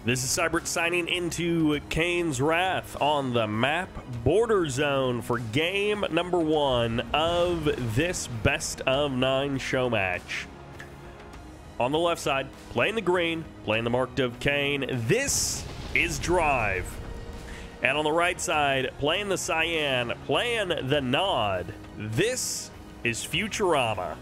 This is Cybert signing into Kane's Wrath on the map Border Zone for game number 1 of this best of 9 show match. On the left side, playing the green, playing the Marked of Kane, this is Drive. And on the right side, playing the Cyan, playing the Nod, this is Futurama.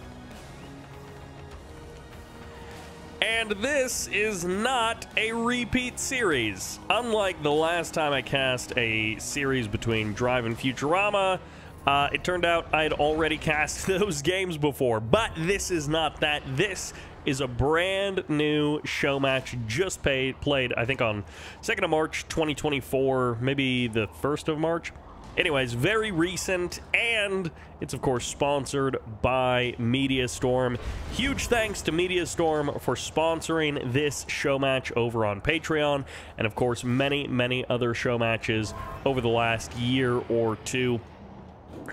And this is not a repeat series. Unlike the last time I cast a series between Drive and Futurama, it turned out I had already cast those games before. But this is not that. This is a brand new show match just played, I think, on 2nd of March, 2024, maybe the 1st of March. Anyways, very recent, and it's, of course, sponsored by MediaStorm. Huge thanks to MediaStorm for sponsoring this show match over on Patreon, and, of course, many, many other show matches over the last year or two.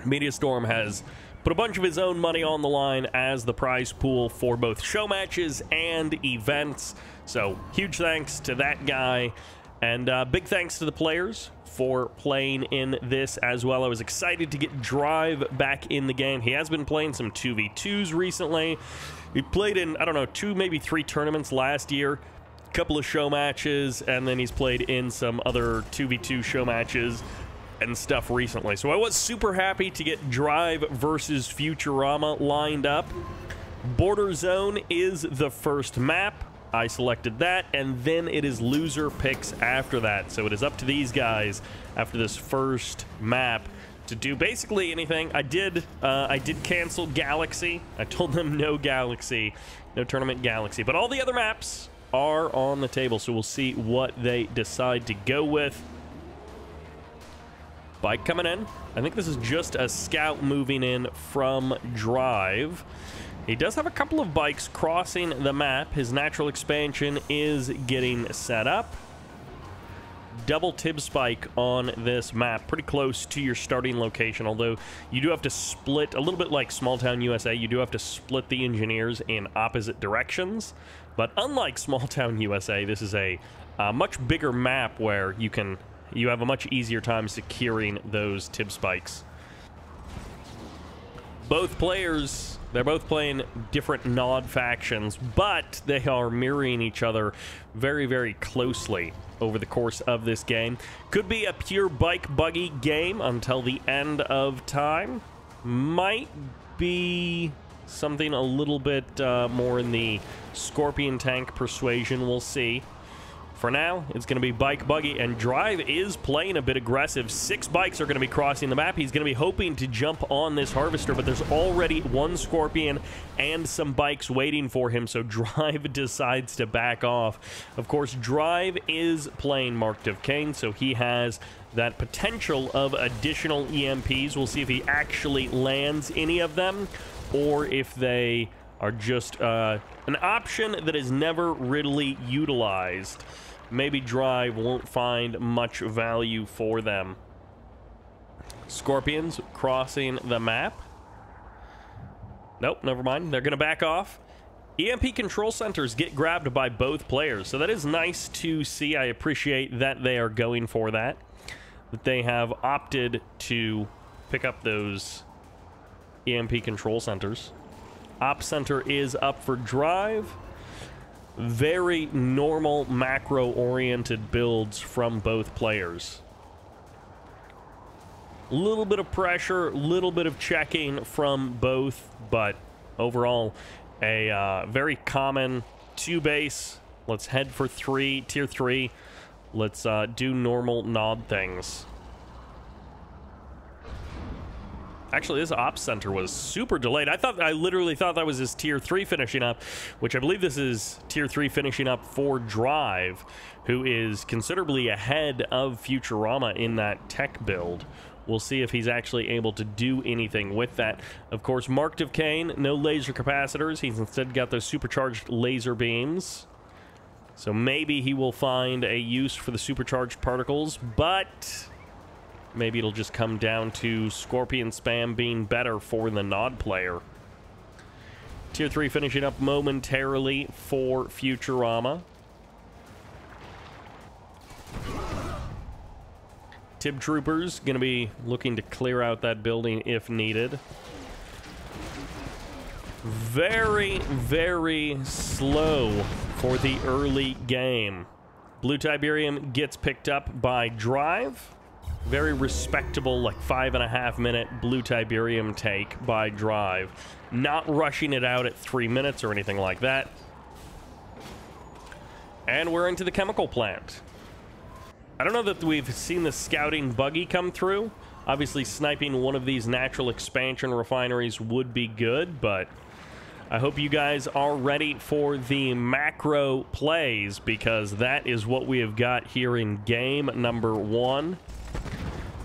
MediaStorm has put a bunch of his own money on the line as the prize pool for both show matches and events, so huge thanks to that guy, and big thanks to the players for playing in this as well. I was excited to get Drive back in the game. He has been playing some 2v2s recently. He played in, I don't know, 2, maybe 3 tournaments last year, a couple of show matches, and then he's played in some other 2v2 show matches and stuff recently. So I was super happy to get Drive versus Futurama lined up. Border Zone is the first map. I selected that, and then it is loser picks after that. So it is up to these guys after this first map to do basically anything. I did cancel Galaxy. I told them no Galaxy, no Tournament Galaxy. But all the other maps are on the table, so we'll see what they decide to go with. Bike coming in. I think this is just a scout moving in from Drive. He does have a couple of bikes crossing the map. His natural expansion is getting set up. Double tib spike on this map, pretty close to your starting location, although you do have to split, a little bit like Small Town USA, you do have to split the engineers in opposite directions. But unlike Small Town USA, this is a much bigger map where you have a much easier time securing those tib spikes. Both players, they're both playing different Nod factions, but they are mirroring each other very, very closely over the course of this game. Could be a pure bike buggy game until the end of time. Might be something a little bit more in the Scorpion tank persuasion. We'll see. For now, it's going to be bike buggy, and Drive is playing a bit aggressive. 6 bikes are going to be crossing the map. He's going to be hoping to jump on this Harvester, but there's already 1 Scorpion and some bikes waiting for him, so Drive decides to back off. Of course, Drive is playing Marked of Kane, so he has that potential of additional EMPs. We'll see if he actually lands any of them, or if they are just an option that is never really utilized. Maybe Drive won't find much value for them. Scorpions crossing the map. Nope, never mind. They're going to back off. EMP control centers get grabbed by both players, so that is nice to see. I appreciate that they are going for that. That they have opted to pick up those EMP control centers. Op center is up for Drive. Very normal macro-oriented builds from both players. A little bit of pressure, a little bit of checking from both, but overall, a very common 2-base. Let's head for 3, tier 3. Let's do normal Nod things. Actually, this Ops Center was super delayed. I literally thought that was his Tier 3 finishing up, which I believe this is Tier 3 finishing up for Drive, who is considerably ahead of Futurama in that tech build. We'll see if he's actually able to do anything with that. Of course, Marked of Kane, no laser capacitors. He's instead got those supercharged laser beams. So maybe he will find a use for the supercharged particles, but maybe it'll just come down to Scorpion spam being better for the Nod player. Tier 3 finishing up momentarily for Futurama. Tib troopers going to be looking to clear out that building if needed. Very, very slow for the early game. Blue Tiberium gets picked up by Drive. Very respectable, like 5.5 minute Blue Tiberium take by Drive. Not rushing it out at 3 minutes or anything like that. And we're into the chemical plant. I don't know that we've seen the scouting buggy come through. Obviously, sniping one of these natural expansion refineries would be good, but I hope you guys are ready for the macro plays, because that is what we have got here in game number 1.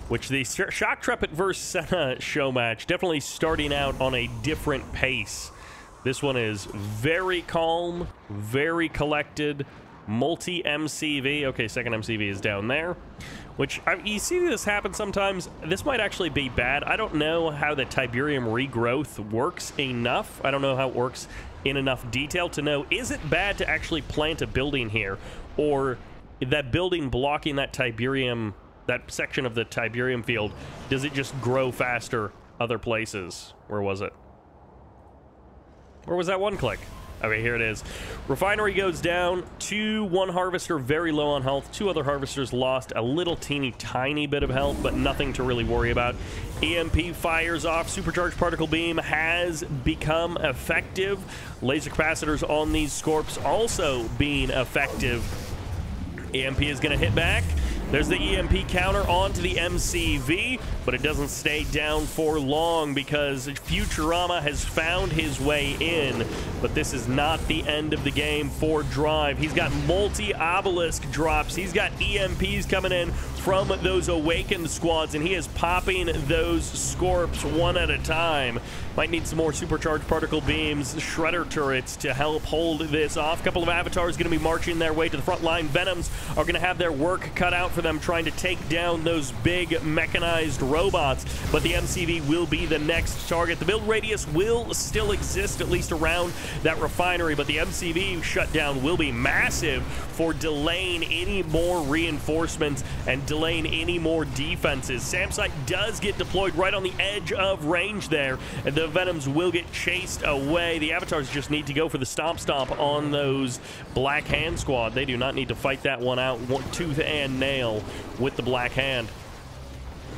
Which the Shock Trumpet vs. Senna show match definitely starting out on a different pace. This one is very calm, very collected, multi-MCV. Okay, second MCV is down there. Which, you see this happen sometimes. This might actually be bad. I don't know how the Tiberium regrowth works enough. I don't know how it works in enough detail to know, is it bad to actually plant a building here? Or that building blocking that Tiberium, that section of the Tiberium field, does it just grow faster other places? Where was it? Where was that one click? Okay, here it is. Refinery goes down. 1 harvester very low on health. 2 other harvesters lost a little teeny tiny bit of health, but nothing to really worry about. EMP fires off. Supercharged particle beam has become effective. Laser capacitors on these Scorps also being effective. EMP is going to hit back. There's the EMP counter onto the MCV, but it doesn't stay down for long because Futurama has found his way in. But this is not the end of the game for Drive. He's got multi-obelisk drops. He's got EMPs coming in from those awakened squads, and he is popping those Scorps one at a time. Might need some more supercharged particle beams, shredder turrets to help hold this off. A couple of avatars going to be marching their way to the front line. Venoms are going to have their work cut out for them trying to take down those big mechanized robots, but the MCV will be the next target. The build radius will still exist, at least around that refinery, but the MCV shutdown will be massive for delaying any more reinforcements and delaying any more defenses. SAM-site does get deployed right on the edge of range there, and the Venoms will get chased away. The avatars just need to go for the stomp on those Black Hand squad. They do not need to fight that one out tooth and nail with the Black Hand.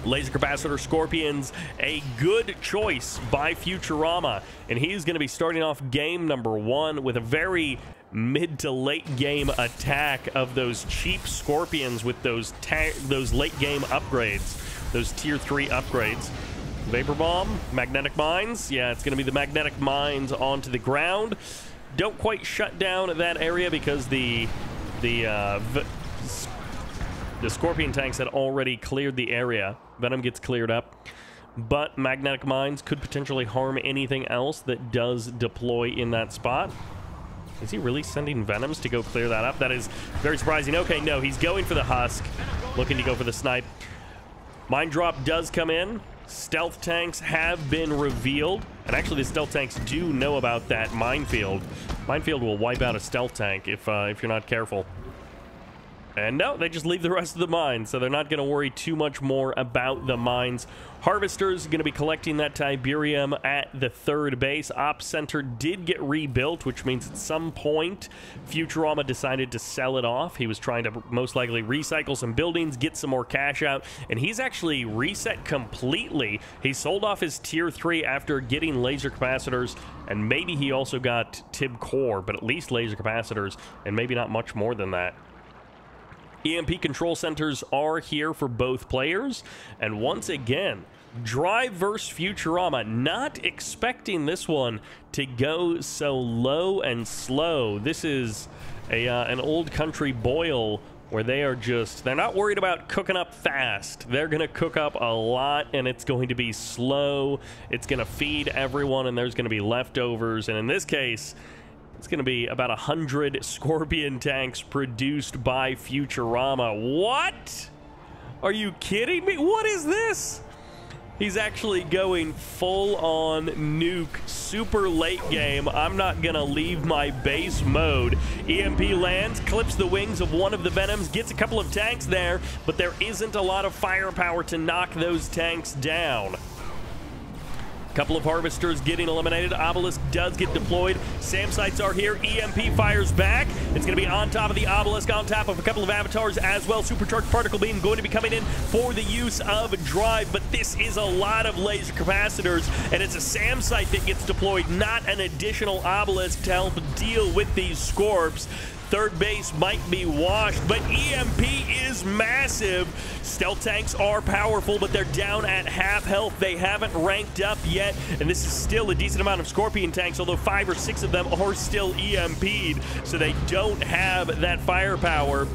Laser capacitor Scorpions, a good choice by Futurama, and he's going to be starting off game number 1 with a very mid to late game attack of those cheap Scorpions with those late game upgrades, those tier 3 upgrades. Vapor Bomb, Magnetic Mines. Yeah, it's going to be the Magnetic Mines onto the ground. Don't quite shut down that area because the Scorpion tanks had already cleared the area. Venom gets cleared up, but Magnetic Mines could potentially harm anything else that does deploy in that spot. Is he really sending Venoms to go clear that up? That is very surprising. Okay, no, he's going for the Husk, looking to go for the snipe. Mine drop does come in. Stealth tanks have been revealed, and actually the stealth tanks do know about that minefield. Minefield will wipe out a stealth tank if you're not careful. And no, they just leave the rest of the mines, so they're not going to worry too much more about the mines. Harvesters going to be collecting that Tiberium at the 3rd base. Ops Center did get rebuilt, which means at some point Futurama decided to sell it off. He was trying to most likely recycle some buildings, get some more cash out, and he's actually reset completely. He sold off his tier 3 after getting laser capacitors, and maybe he also got Tib core, but at least laser capacitors, and maybe not much more than that. EMP control centers are here for both players, and once again, Drive versus Futurama. Not expecting this one to go so low and slow. This is an old country boil where they're not worried about cooking up fast. They're going to cook up a lot, and it's going to be slow. It's going to feed everyone, and there's going to be leftovers, and in this case, it's going to be about 100 Scorpion tanks produced by Futurama. What? Are you kidding me? What is this? He's actually going full-on nuke, super late game. I'm not gonna leave my base mode. EMP lands, clips the wings of one of the Venoms, gets a couple of tanks there, but there isn't a lot of firepower to knock those tanks down. Couple of Harvesters getting eliminated. Obelisk does get deployed. SAM sites are here. EMP fires back. It's going to be on top of the Obelisk, on top of a couple of avatars as well. Supercharged Particle Beam going to be coming in for the use of Drive, but this is a lot of laser capacitors, and it's a SAM site that gets deployed, not an additional Obelisk to help deal with these Scorps. Third base might be washed, but EMP is massive. Stealth tanks are powerful, but they're down at half health. They haven't ranked up yet, and this is still a decent amount of Scorpion tanks, although 5 or 6 of them are still EMP'd, so they don't have that firepower.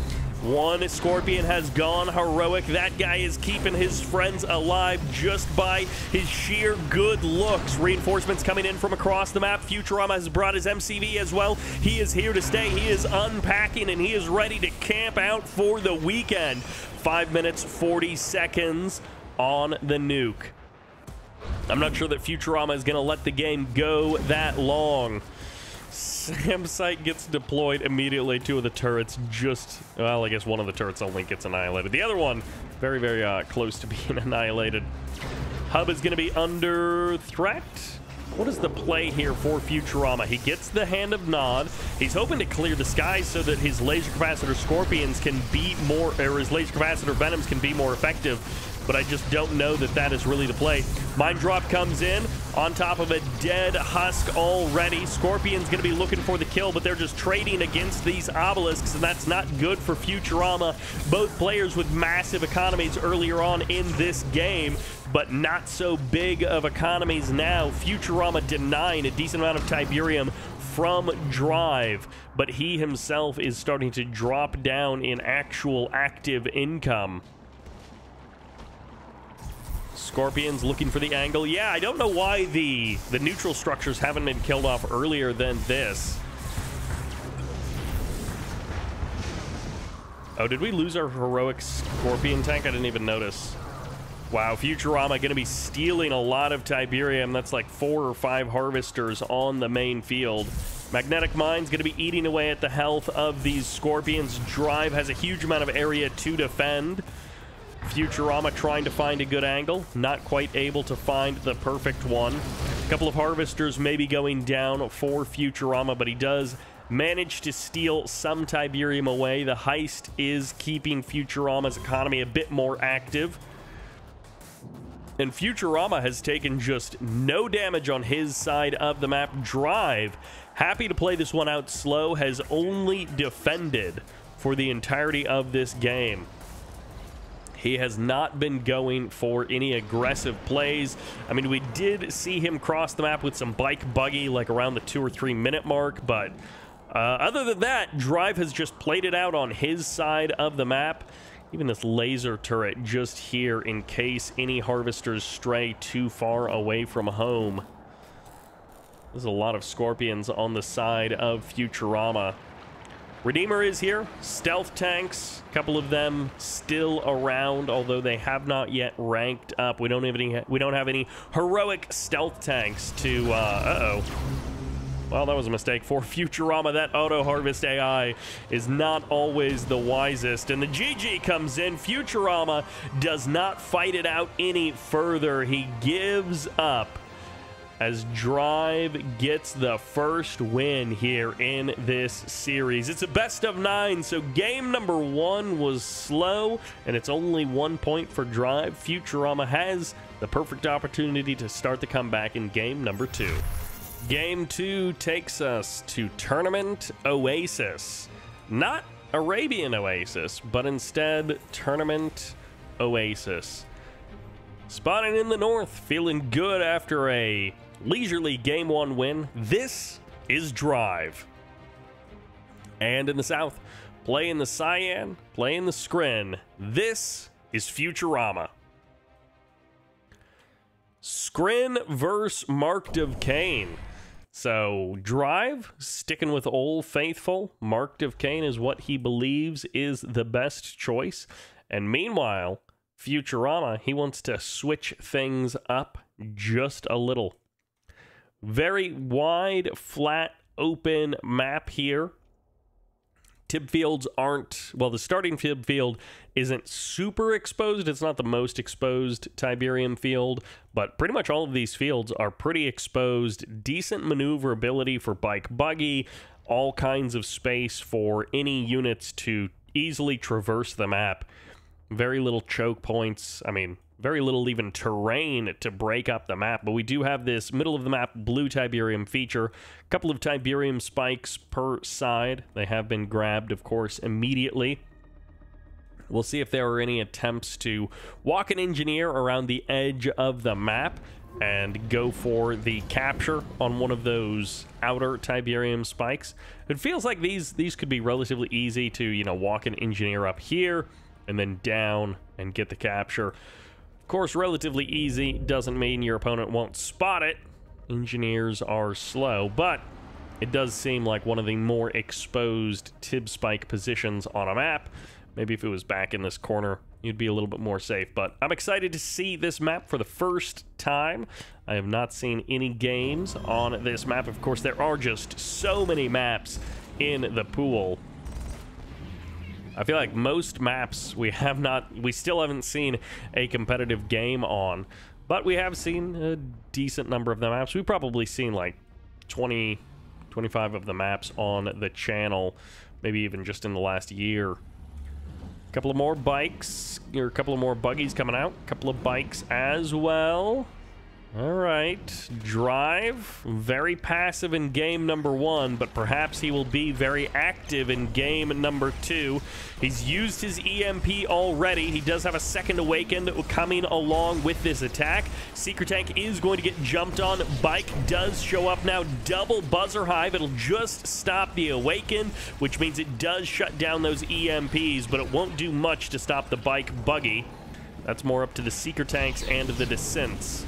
One Scorpion has gone heroic. That guy is keeping his friends alive just by his sheer good looks. Reinforcements coming in from across the map. Futurama has brought his MCV as well. He is here to stay. He is unpacking, and he is ready to camp out for the weekend. 5 minutes, 40 seconds on the nuke. I'm not sure that Futurama is going to let the game go that long. SAM site gets deployed immediately. 2 of the turrets just, well, I guess one of the turrets only gets annihilated. The other one, very, very close to being annihilated. Hub is going to be under threat. What is the play here for Futurama? He gets the Hand of Nod. He's hoping to clear the skies so that his laser capacitor Scorpions can be more, or his laser capacitor Venoms can be more effective. But I just don't know that that is really the play. Mine Drop comes in on top of a dead Husk already. Scorpion's going to be looking for the kill, but they're just trading against these Obelisks, and that's not good for Futurama. Both players with massive economies earlier on in this game, but not so big of economies now. Futurama denying a decent amount of Tiberium from Drive, but he himself is starting to drop down in actual active income. Scorpions looking for the angle. Yeah, I don't know why the neutral structures haven't been killed off earlier than this. Oh, did we lose our heroic Scorpion tank? I didn't even notice. Wow, Futurama going to be stealing a lot of Tiberium. That's like 4 or 5 Harvesters on the main field. Magnetic Mine's going to be eating away at the health of these Scorpions. Drive has a huge amount of area to defend. Futurama trying to find a good angle, not quite able to find the perfect one. A couple of Harvesters maybe going down for Futurama, but he does manage to steal some Tiberium away. The heist is keeping Futurama's economy a bit more active. And Futurama has taken just no damage on his side of the map. Drive, happy to play this one out slow, has only defended for the entirety of this game. He has not been going for any aggressive plays. I mean, we did see him cross the map with some bike buggy like around the 2 or 3 minute mark, but other than that, Drive has just played it out on his side of the map. Even this laser turret just here in case any Harvesters stray too far away from home. There's a lot of Scorpions on the side of Futurama. Redeemer is here. Stealth tanks, a couple of them still around, although they have not yet ranked up. We don't have any heroic stealth tanks to well, that was a mistake for Futurama. That auto harvest AI is not always the wisest, and the GG comes in. Futurama does not fight it out any further. He gives up as Drive gets the first win here in this series. It's a best of 9, so game number 1 was slow, and it's only 1 point for Drive. Futurama has the perfect opportunity to start the comeback in game number 2. Game 2 takes us to Tournament Oasis. Not Arabian Oasis, but instead Tournament Oasis. Spotting in the north, feeling good after a leisurely Game 1 win. This is Drive. And in the south, playing the Cyan, playing the Skrin. This is Futurama. Skrin versus Marked of Cain. So, Drive, sticking with Old Faithful. Marked of Cain is what he believes is the best choice. And meanwhile, Futurama, he wants to switch things up just a little. Very wide, flat, open map here. Tib fields aren't, well, the starting Tib field isn't super exposed. It's not the most exposed Tiberium field, but pretty much all of these fields are pretty exposed. Decent maneuverability for bike buggy, all kinds of space for any units to easily traverse the map. Very little choke points. I mean, very little even terrain to break up the map, but we do have this middle of the map blue Tiberium feature. A couple of Tiberium spikes per side. They have been grabbed, of course, immediately. We'll see if there are any attempts to walk an engineer around the edge of the map and go for the capture on one of those outer Tiberium spikes. It feels like these could be relatively easy to, you know, walk an engineer up here and then down and get the capture. Of course, relatively easy doesn't mean your opponent won't spot it. Engineers are slow, but it does seem like one of the more exposed Tib spike positions on a map. Maybe if it was back in this corner, you'd be a little bit more safe. But I'm excited to see this map for the first time. I have not seen any games on this map. Of course, there are just so many maps in the pool. I feel like most maps we still haven't seen a competitive game on, but we have seen a decent number of the maps. We've probably seen like 20, 25 of the maps on the channel, maybe even just in the last year. A couple of more bikes, or a couple of more buggies coming out, a couple of bikes as well. All right, Drive, very passive in game number 1, but perhaps he will be very active in game number 2. He's used his EMP already. He does have a second Awakened coming along with this attack. Seeker Tank is going to get jumped on. Bike does show up now. Double Buzzer Hive. It'll just stop the Awakened, which means it does shut down those EMPs, but it won't do much to stop the Bike Buggy. That's more up to the Seeker Tanks and the Descents.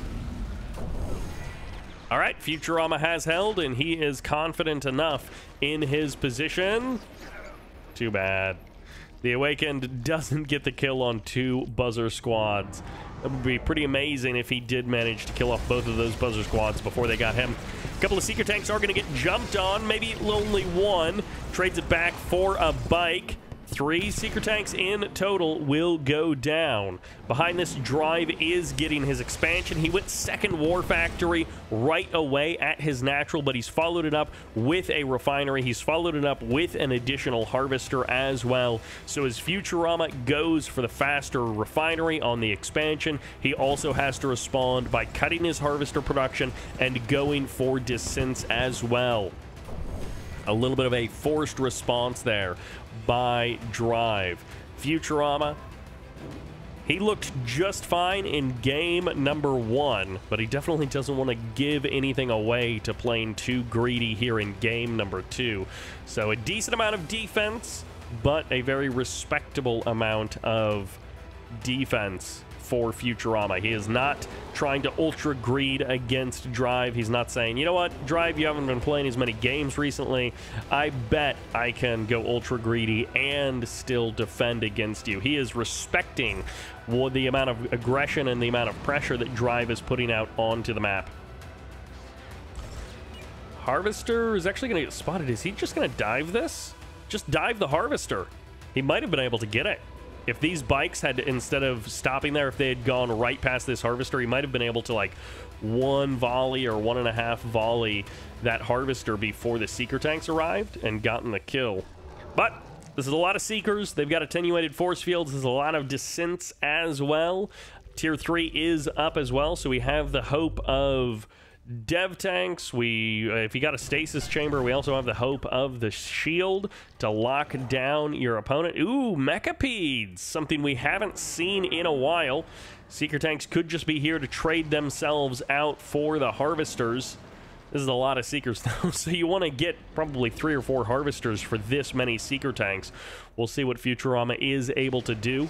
All right, Futurama has held, and he is confident enough in his position. Too bad. The Awakened doesn't get the kill on 2 Buzzer Squads. It would be pretty amazing if he did manage to kill off both of those Buzzer Squads before they got him. A couple of Seeker Tanks are going to get jumped on. Maybe only one. Trades it back for a bike. 3 Seeker Tanks in total will go down. Behind this, Drive is getting his expansion. He went second War Factory right away at his natural, but he's followed it up with a refinery. He's followed it up with an additional harvester as well. So as Futurama goes for the faster refinery on the expansion, he also has to respond by cutting his harvester production and going for Descents as well. A little bit of a forced response there by Drive. Futurama, he looked just fine in game number 1, but he definitely doesn't want to give anything away to playing too greedy here in game number 2. So a decent amount of defense, but a very respectable amount of defense for Futurama. He is not trying to ultra greed against Drive. He's not saying, you know what, Drive, you haven't been playing as many games recently. I bet I can go ultra greedy and still defend against you. He is respecting the amount of aggression and the amount of pressure that Drive is putting out onto the map. Harvester is actually going to get spotted. Is he just going to dive this? Just dive the Harvester. He might have been able to get it. If these bikes had, instead of stopping there, if they had gone right past this Harvester, he might have been able to, like, 1 volley or 1.5 volley that Harvester before the Seeker Tanks arrived and gotten the kill. But this is a lot of Seekers. They've got attenuated force fields. There's a lot of Descents as well. Tier 3 is up as well, so we have the hope of Dev Tanks. If you got a Stasis Chamber, we also have the hope of the Shield to lock down your opponent. Ooh, Mechapedes, something we haven't seen in a while. Seeker Tanks could just be here to trade themselves out for the Harvesters. This is a lot of Seekers, though, so you want to get probably 3 or 4 Harvesters for this many Seeker Tanks. We'll see what Futurama is able to do.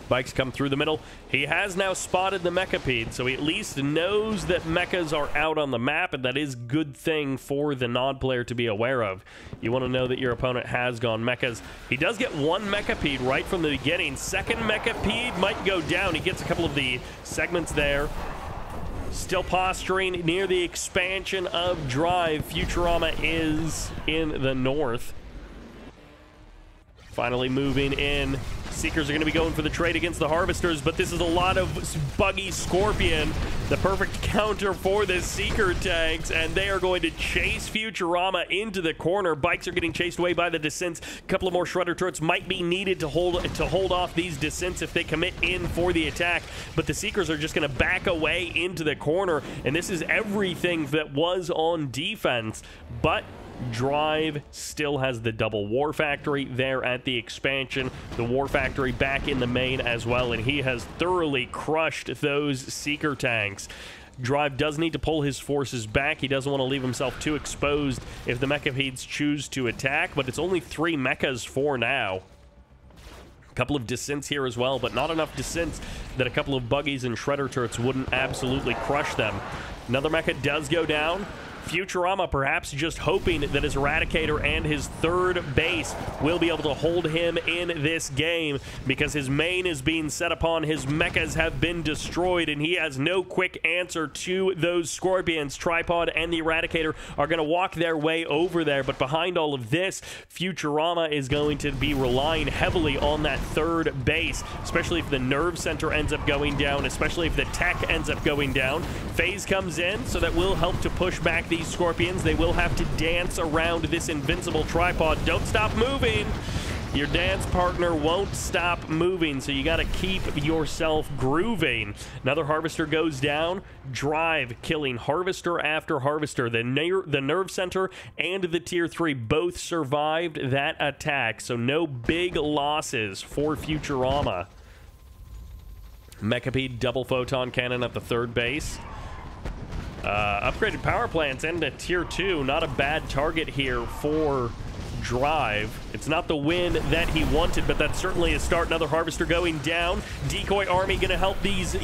Bikes come through the middle. He has now spotted the Mechapede, so he at least knows that mechas are out on the map, and that is a good thing for the Nod player to be aware of. You want to know that your opponent has gone mechas. He does get one Mechapede right from the beginning. Second Mechapede might go down. He gets a couple of the segments there. Still posturing near the expansion of Drive. Futurama is in the north. Finally moving in. Seekers are going to be going for the trade against the Harvesters, but this is a lot of buggy Scorpion, the perfect counter for the Seeker tanks, and they are going to chase Futurama into the corner. Bikes are getting chased away by the Descents. A couple of more Shredder turrets might be needed to hold off these Descents if they commit in for the attack, but the Seekers are just going to back away into the corner, and this is everything that was on defense, but Drive still has the double War Factory there at the expansion, the War Factory back in the main as well, and he has thoroughly crushed those Seeker tanks. Drive does need to pull his forces back. He doesn't want to leave himself too exposed if the Mechapedes choose to attack, but it's only 3 mechas for now. A couple of Descents here as well, but not enough Descents that a couple of buggies and Shredder turrets wouldn't absolutely crush them. Another mecha does go down. Futurama perhaps just hoping that his Eradicator and his third base will be able to hold him in this game, because his main is being set upon, his mechas have been destroyed, and he has no quick answer to those Scorpions. Tripod and the Eradicator are going to walk their way over there, but behind all of this, Futurama is going to be relying heavily on that third base, especially if the Nerve Center ends up going down, especially if the tech ends up going down. Phase comes in, so that will help to push back these Scorpions. They will have to dance around this invincible Tripod. Don't stop moving. Your dance partner won't stop moving, so you got to keep yourself grooving. Another Harvester goes down. Drive killing Harvester after Harvester. The Nerve Center and the Tier 3 both survived that attack, so no big losses for Futurama. Mechapede double Photon Cannon at the third base. Upgraded power plants and a Tier 2. Not a bad target here for Drive. It's not the win that he wanted, but that's certainly a start. Another Harvester going down. Decoy Army going to help these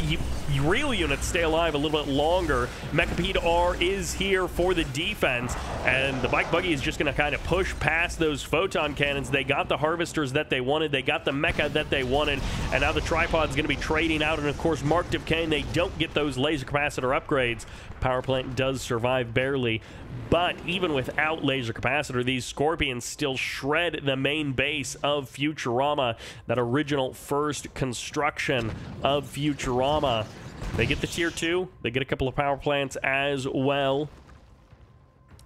real units stay alive a little bit longer. Mechapede R is here for the defense, and the Bike Buggy is just going to kind of push past those Photon Cannons. They got the Harvesters that they wanted. They got the Mecha that they wanted, and now the Tripod's going to be trading out, and of course, Mark Duquesne, they don't get those Laser Capacitor upgrades. Power plant does survive barely, but even without Laser Capacitor, these Scorpions still shred the main base of Futurama, that original first construction of Futurama. They get the Tier 2. They get a couple of power plants as well.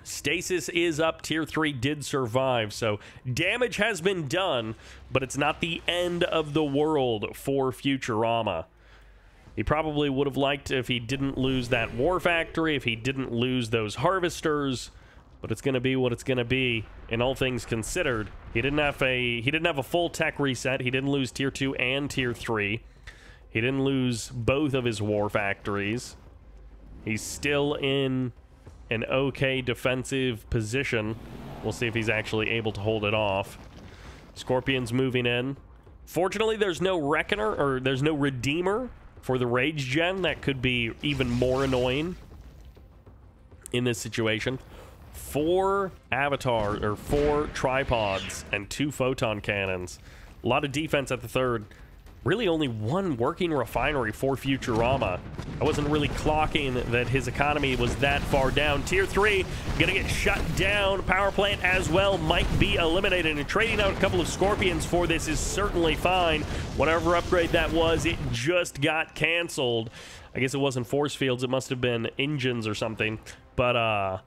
Stasis is up. Tier 3 did survive, so damage has been done, but it's not the end of the world for Futurama. He probably would have liked if he didn't lose that War Factory, if he didn't lose those Harvesters, but it's going to be what it's going to be. In all things considered, he didn't have a full tech reset. He didn't lose Tier 2 and Tier 3. He didn't lose both of his War Factories. He's still in an okay defensive position. We'll see if he's actually able to hold it off. Scorpions moving in. Fortunately, there's no Reckoner, or there's no Redeemer for the Rage Gen. That could be even more annoying in this situation. 4 Tripods and 2 Photon Cannons. A lot of defense at the third. Really only 1 working refinery for Futurama. I wasn't really clocking that his economy was that far down. Tier 3 gonna get shut down. Power plant as well might be eliminated, and trading out a couple of Scorpions for this is certainly fine. Whatever upgrade that was, it just got canceled. I guess it wasn't force fields, it must have been engines or something. But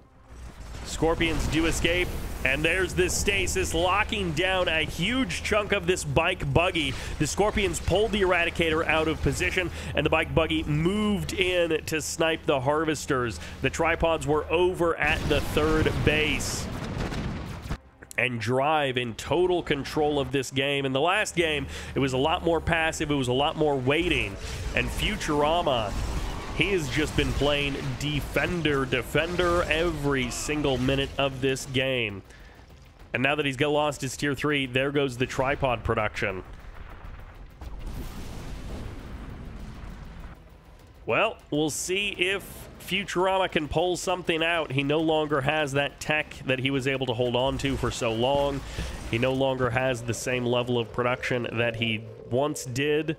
Scorpions do escape, and there's this Stasis locking down a huge chunk of this Bike Buggy. The Scorpions pulled the Eradicator out of position, and the Bike Buggy moved in to snipe the Harvesters. The Tripods were over at the third base, and Drive in total control of this game. In the last game, it was a lot more passive, it was a lot more waiting, and Futurama, he has just been playing defender every single minute of this game. And now that he's lost his Tier 3, there goes the Tripod production. Well, we'll see if Futurama can pull something out. He no longer has that tech that he was able to hold on to for so long. He no longer has the same level of production that he once did.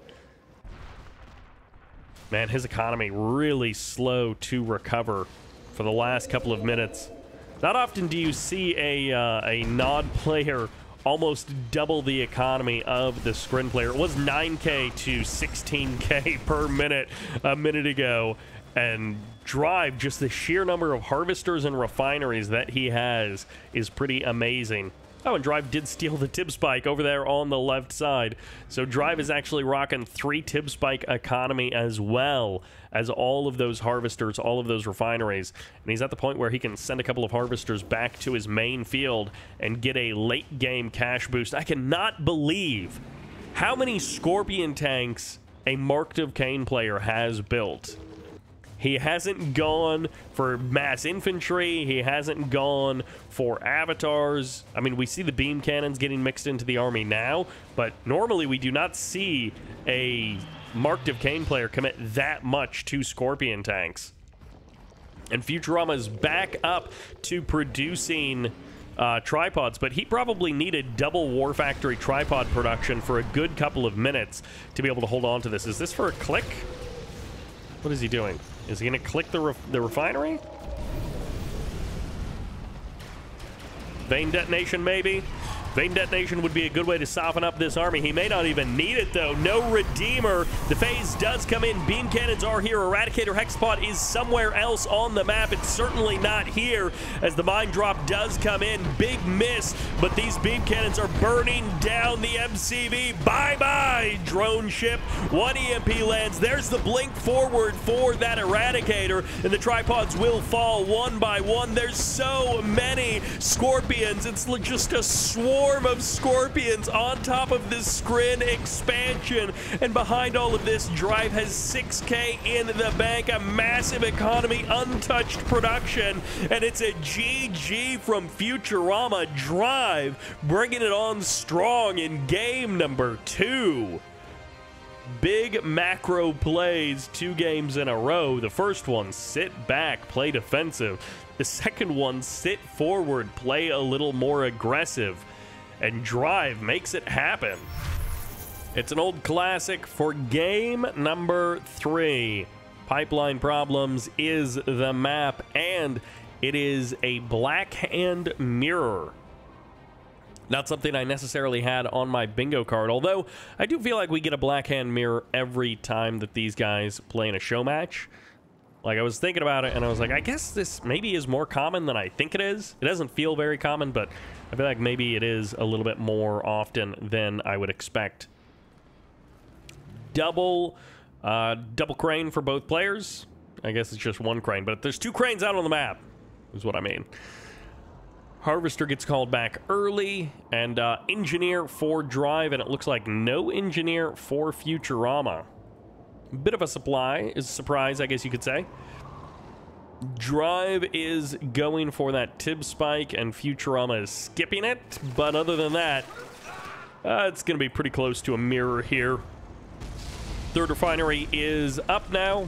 Man, his economy really slow to recover for the last couple of minutes. Not often do you see a Nod player almost double the economy of the Scrin player. It was 9K to 16K per minute a minute ago. And Drive, just the sheer number of harvesters and refineries that he has is pretty amazing. Oh, and Drive did steal the tib spike over there on the left side. So Drive is actually rocking 3 tib spike economy as well as all of those harvesters, all of those refineries. And he's at the point where he can send a couple of harvesters back to his main field and get a late game cash boost. I cannot believe how many Scorpion tanks a Marked of Cain player has built. He hasn't gone for mass infantry. He hasn't gone for avatars. I mean, we see the beam cannons getting mixed into the army now, but normally we do not see a Marked of Cain player commit that much to Scorpion tanks. And Futurama is back up to producing tripods, but he probably needed double War Factory tripod production for a good couple of minutes to be able to hold on to this. Is this for a click? What is he doing? Is he going to click the refinery? Vein detonation, maybe? Vein detonation would be a good way to soften up this army. He may not even need it, though. No Redeemer. The phase does come in. Beam cannons are here. Eradicator Hexapod is somewhere else on the map. It's certainly not here, as the mine drop does come in. Big miss, but these beam cannons are burning down the MCV. Bye-bye, drone ship. 1 EMP lands. There's the blink forward for that Eradicator, and the tripods will fall one by one. There's so many Scorpions. It's just a swarm of Scorpions on top of this Scrin expansion. And behind all of this, Drive has 6K in the bank, a massive economy, untouched production, and it's a GG from Futurama. Drive bringing it on strong in game number 2. Big macro plays 2 games in a row. The first one, sit back, play defensive. The second one, sit forward, play a little more aggressive. And Drive makes it happen. It's an old classic for game number 3. Pipeline Problems is the map, and it is a Black Hand mirror. Not something I necessarily had on my bingo card, although I do feel like we get a Black Hand mirror every time that these guys play in a show match. Like, I was thinking about it, and I was like, I guess this maybe is more common than I think it is. It doesn't feel very common, but I feel like maybe it is a little bit more often than I would expect. Double crane for both players. I guess it's just 1 crane, but there's 2 cranes out on the map, is what I mean. Harvester gets called back early, and Engineer for Drive, and it looks like no Engineer for Futurama. Bit of a surprise, I guess you could say. Drive is going for that tib spike, and Futurama is skipping it. But other than that, it's going to be pretty close to a mirror here. Third refinery is up now.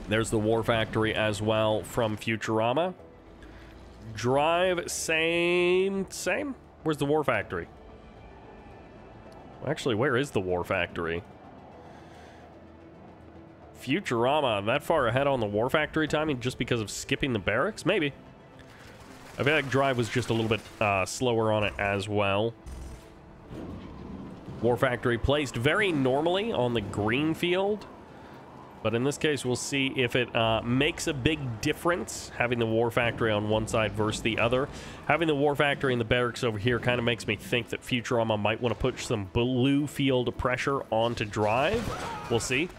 There's the War Factory as well from Futurama. Drive, same. Where's the War Factory? Actually, where is the War Factory? Futurama that far ahead on the War Factory timing just because of skipping the barracks? Maybe. I feel like Drive was just a little bit slower on it as well. War Factory placed very normally on the green field, but in this case we'll see if it makes a big difference having the War Factory on one side versus the other. Having the War Factory and the barracks over here kind of makes me think that Futurama might want to push some blue field pressure onto Drive. We'll see.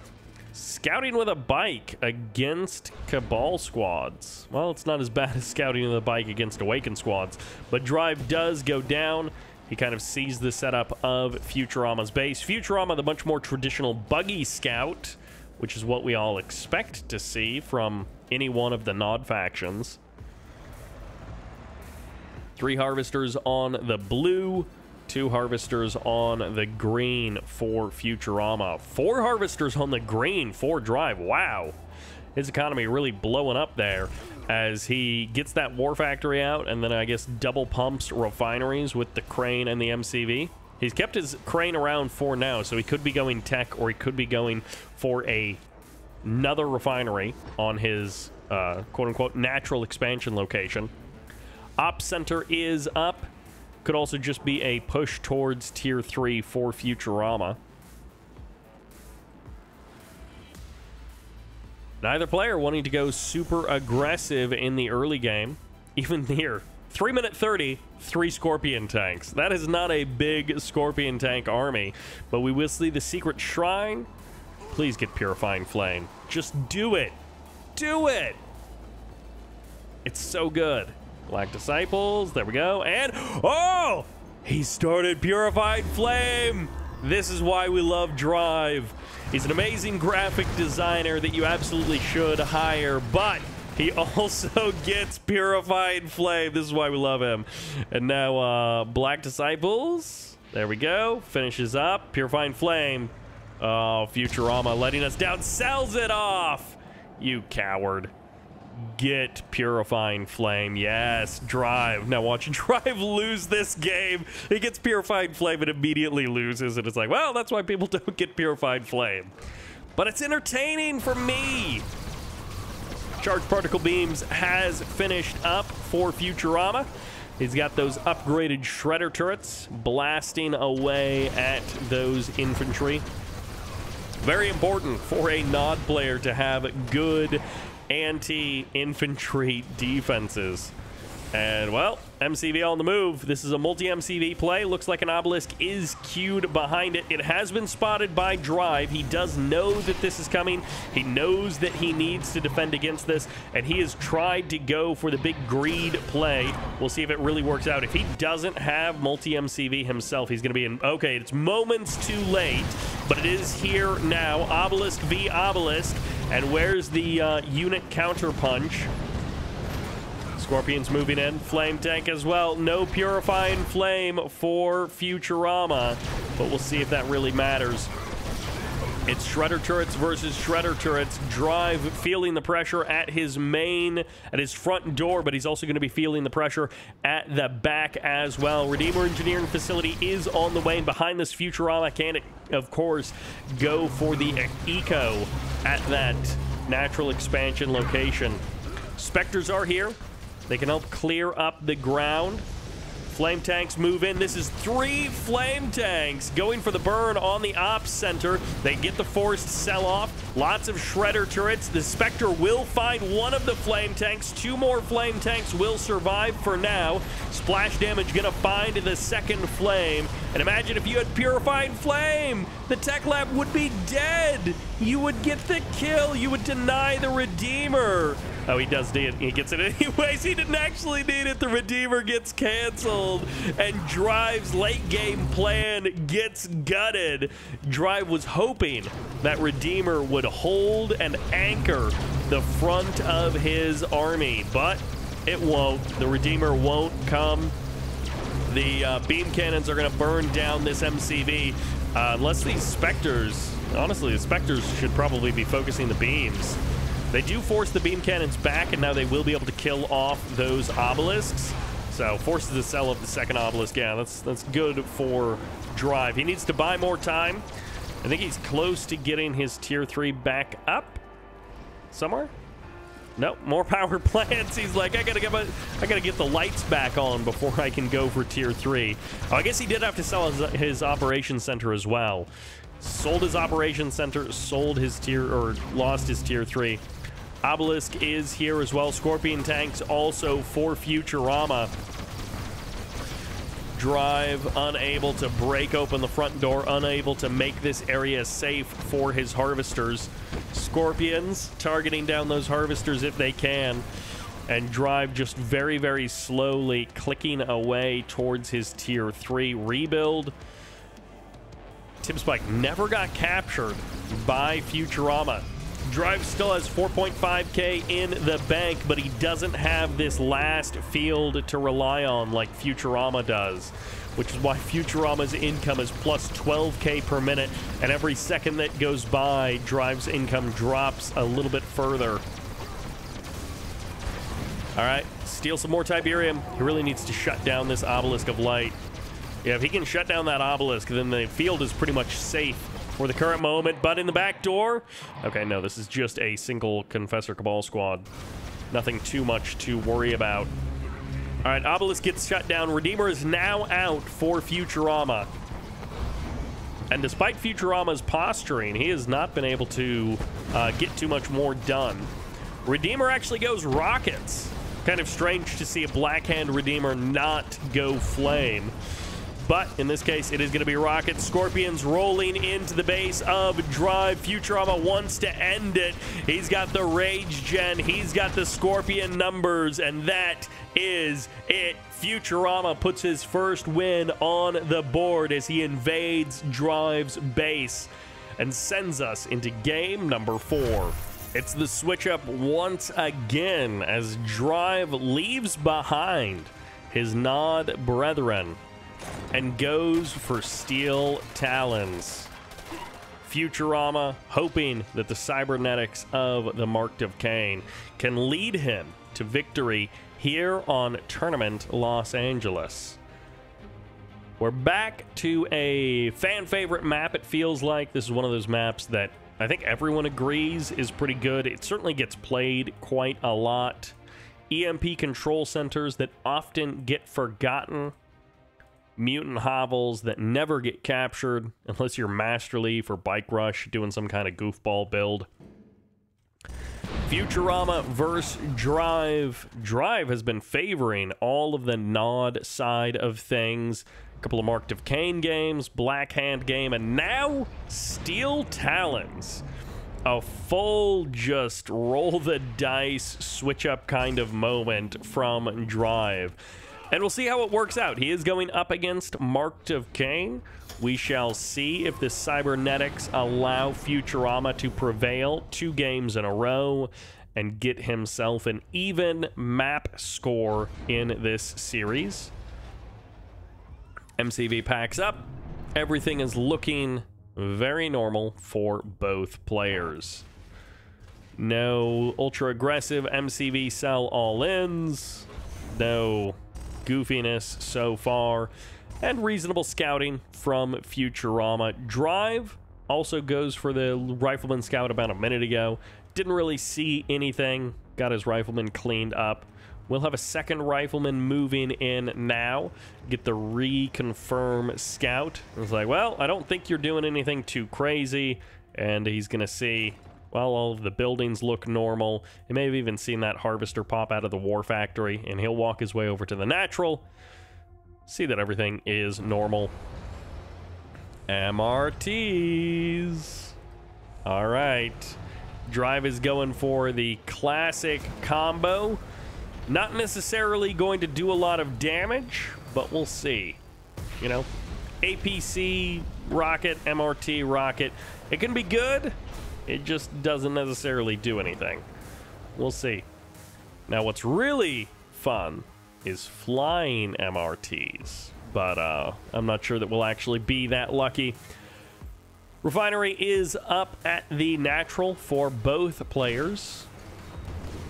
Scouting with a bike against Cabal squads. Well, it's not as bad as scouting with a bike against Awakened squads, but Drive does go down. He kind of sees the setup of Futurama's base. Futurama, the much more traditional buggy scout, which is what we all expect to see from any one of the Nod factions. 3 harvesters on the blue, 2 harvesters on the green for Futurama. 4 harvesters on the green for Drive. Wow. His economy really blowing up there as he gets that war factory out and then I guess double pumps refineries with the crane and the MCV. He's kept his crane around for now, so he could be going tech or he could be going for another refinery on his quote-unquote natural expansion location. Ops Center is up. Could also just be a push towards Tier 3 for Futurama. Neither player wanting to go super aggressive in the early game. Even here, 3 minute 30, 3 Scorpion tanks. That is not a big Scorpion tank army, but we will see the Secret Shrine. Please get Purifying Flame. Just do it. Do it. It's so good. Black Disciples, there we go, and oh! He started Purified Flame! This is why we love Drive. He's an amazing graphic designer that you absolutely should hire, but he also gets Purified Flame. This is why we love him. And now, Black Disciples, there we go, finishes up, Purifying Flame. Oh, Futurama letting us down, sells it off! You coward. Get Purifying Flame. Yes, Drive. Now watch Drive lose this game. He gets Purified Flame and immediately loses. And it's like, well, that's why people don't get Purified Flame. But it's entertaining for me. Charged Particle Beams has finished up for Futurama. He's got those upgraded Shredder turrets blasting away at those infantry. Very important for a Nod player to have good anti-infantry defenses. And, well, MCV on the move. This is a multi-MCV play. Looks like an Obelisk is queued behind it. It has been spotted by Drive. He does know that this is coming. He knows that he needs to defend against this, and he has tried to go for the big greed play. We'll see if it really works out. If he doesn't have multi-MCV himself, he's going to be in... Okay, it's moments too late, but it is here now. Obelisk v. Obelisk. And where's the unit counterpunch? Scorpions moving in. Flame tank as well. No Purifying Flame for Futurama, but we'll see if that really matters. It's Shredder turrets versus Shredder turrets. Drive feeling the pressure at his front door, but he's also going to be feeling the pressure at the back as well. Redeemer Engineering Facility is on the way, and behind this Futurama can, of course, go for the eco at that natural expansion location. Spectres are here. They can help clear up the ground. Flame tanks move in. This is 3 flame tanks going for the burn on the Ops Center. They get the forced sell-off. Lots of Shredder turrets. The Spectre will find one of the flame tanks. 2 more flame tanks will survive for now. Splash damage gonna find the second flame. And imagine if you had Purifying Flame. The Tech Lab would be dead. You would get the kill. You would deny the Redeemer. Oh, he does need it. He gets it anyways. He didn't actually need it. The Redeemer gets canceled, and Drive's late game plan gets gutted. Drive was hoping that Redeemer would hold and anchor the front of his army, but it won't. The Redeemer won't come. The beam cannons are going to burn down this MCV unless these Spectres, honestly, the Spectres should probably be focusing the beams. They do force the beam cannons back, and now they will be able to kill off those obelisks. So forces the sell of the second obelisk. Yeah, that's good for Drive. He needs to buy more time. I think he's close to getting his tier 3 back up somewhere. Nope, more power plants. He's like, I gotta get the lights back on before I can go for tier 3. Oh, I guess he did have to sell his operations center as well. Sold his operations center, sold his tier, or lost his tier 3. Obelisk is here as well. Scorpion tanks also for Futurama. Drive unable to break open the front door, unable to make this area safe for his harvesters. Scorpions targeting down those harvesters if they can. And Drive just very, very slowly clicking away towards his tier 3 rebuild. Tim Spike never got captured by Futurama. Drive still has 4.5k in the bank, but he doesn't have this last field to rely on like Futurama does, which is why Futurama's income is plus 12k per minute, and every second that goes by, Drive's income drops a little bit further. All right, steal some more Tiberium. He really needs to shut down this Obelisk of Light. Yeah, if he can shut down that Obelisk, then the field is pretty much safe for the current moment. But in the back door... Okay, no, this is just a single Confessor Cabal squad. Nothing too much to worry about. All right, Obelisk gets shut down. Redeemer is now out for Futurama. And despite Futurama's posturing, he has not been able to get too much more done. Redeemer actually goes Rockets. Kind of strange to see a Black Hand Redeemer not go Flame. But in this case, it is going to be Rockets. Scorpions rolling into the base of Drive. Futurama wants to end it. He's got the Rage Gen. He's got the Scorpion numbers. And that is it. Futurama puts his first win on the board as he invades Drive's base and sends us into game number 4. It's the switch up once again as Drive leaves behind his Nod brethren and goes for Steel Talons. Futurama hoping that the cybernetics of the Mark of Cain can lead him to victory here on Tournament Los Angeles. We're back to a fan favorite map, it feels like. This is one of those maps that I think everyone agrees is pretty good. It certainly gets played quite a lot. EMP control centers that often get forgotten. Mutant hovels that never get captured unless you're Master Leaf or Bike Rush doing some kind of goofball build. Futurama versus Drive. Drive has been favoring all of the Nod side of things. A couple of Mark of Cain games, Black Hand game, and now Steel Talons. A full just roll the dice, switch up kind of moment from Drive. And we'll see how it works out. He is going up against Mark of Cain. We shall see if the cybernetics allow Futurama to prevail 2 games in a row and get himself an even map score in this series. MCV packs up. Everything is looking very normal for both players. No ultra aggressive MCV sell all-ins. No goofiness so far, and reasonable scouting from Futurama. Drive also goes for the Rifleman Scout about a minute ago. Didn't really see anything. Got his Rifleman cleaned up. We'll have a second Rifleman moving in now. Get the reconfirm Scout. It's like, well, I don't think you're doing anything too crazy. And he's going to see, well, all of the buildings look normal. He may have even seen that Harvester pop out of the War Factory, and he'll walk his way over to the Natural, see that everything is normal. MRTs. All right. Drive is going for the classic combo. Not necessarily going to do a lot of damage, but we'll see. You know, APC rocket, MRT rocket. It can be good. It just doesn't necessarily do anything. We'll see. Now, what's really fun is flying MRTs, but I'm not sure that we'll actually be that lucky. Refinery is up at the Natural for both players.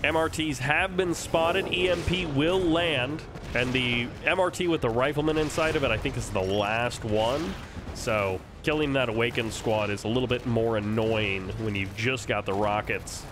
MRTs have been spotted. EMP will land, and the MRT with the Rifleman inside of it, I think, is the last one. So killing that Awakened squad is a little bit more annoying when you've just got the rockets.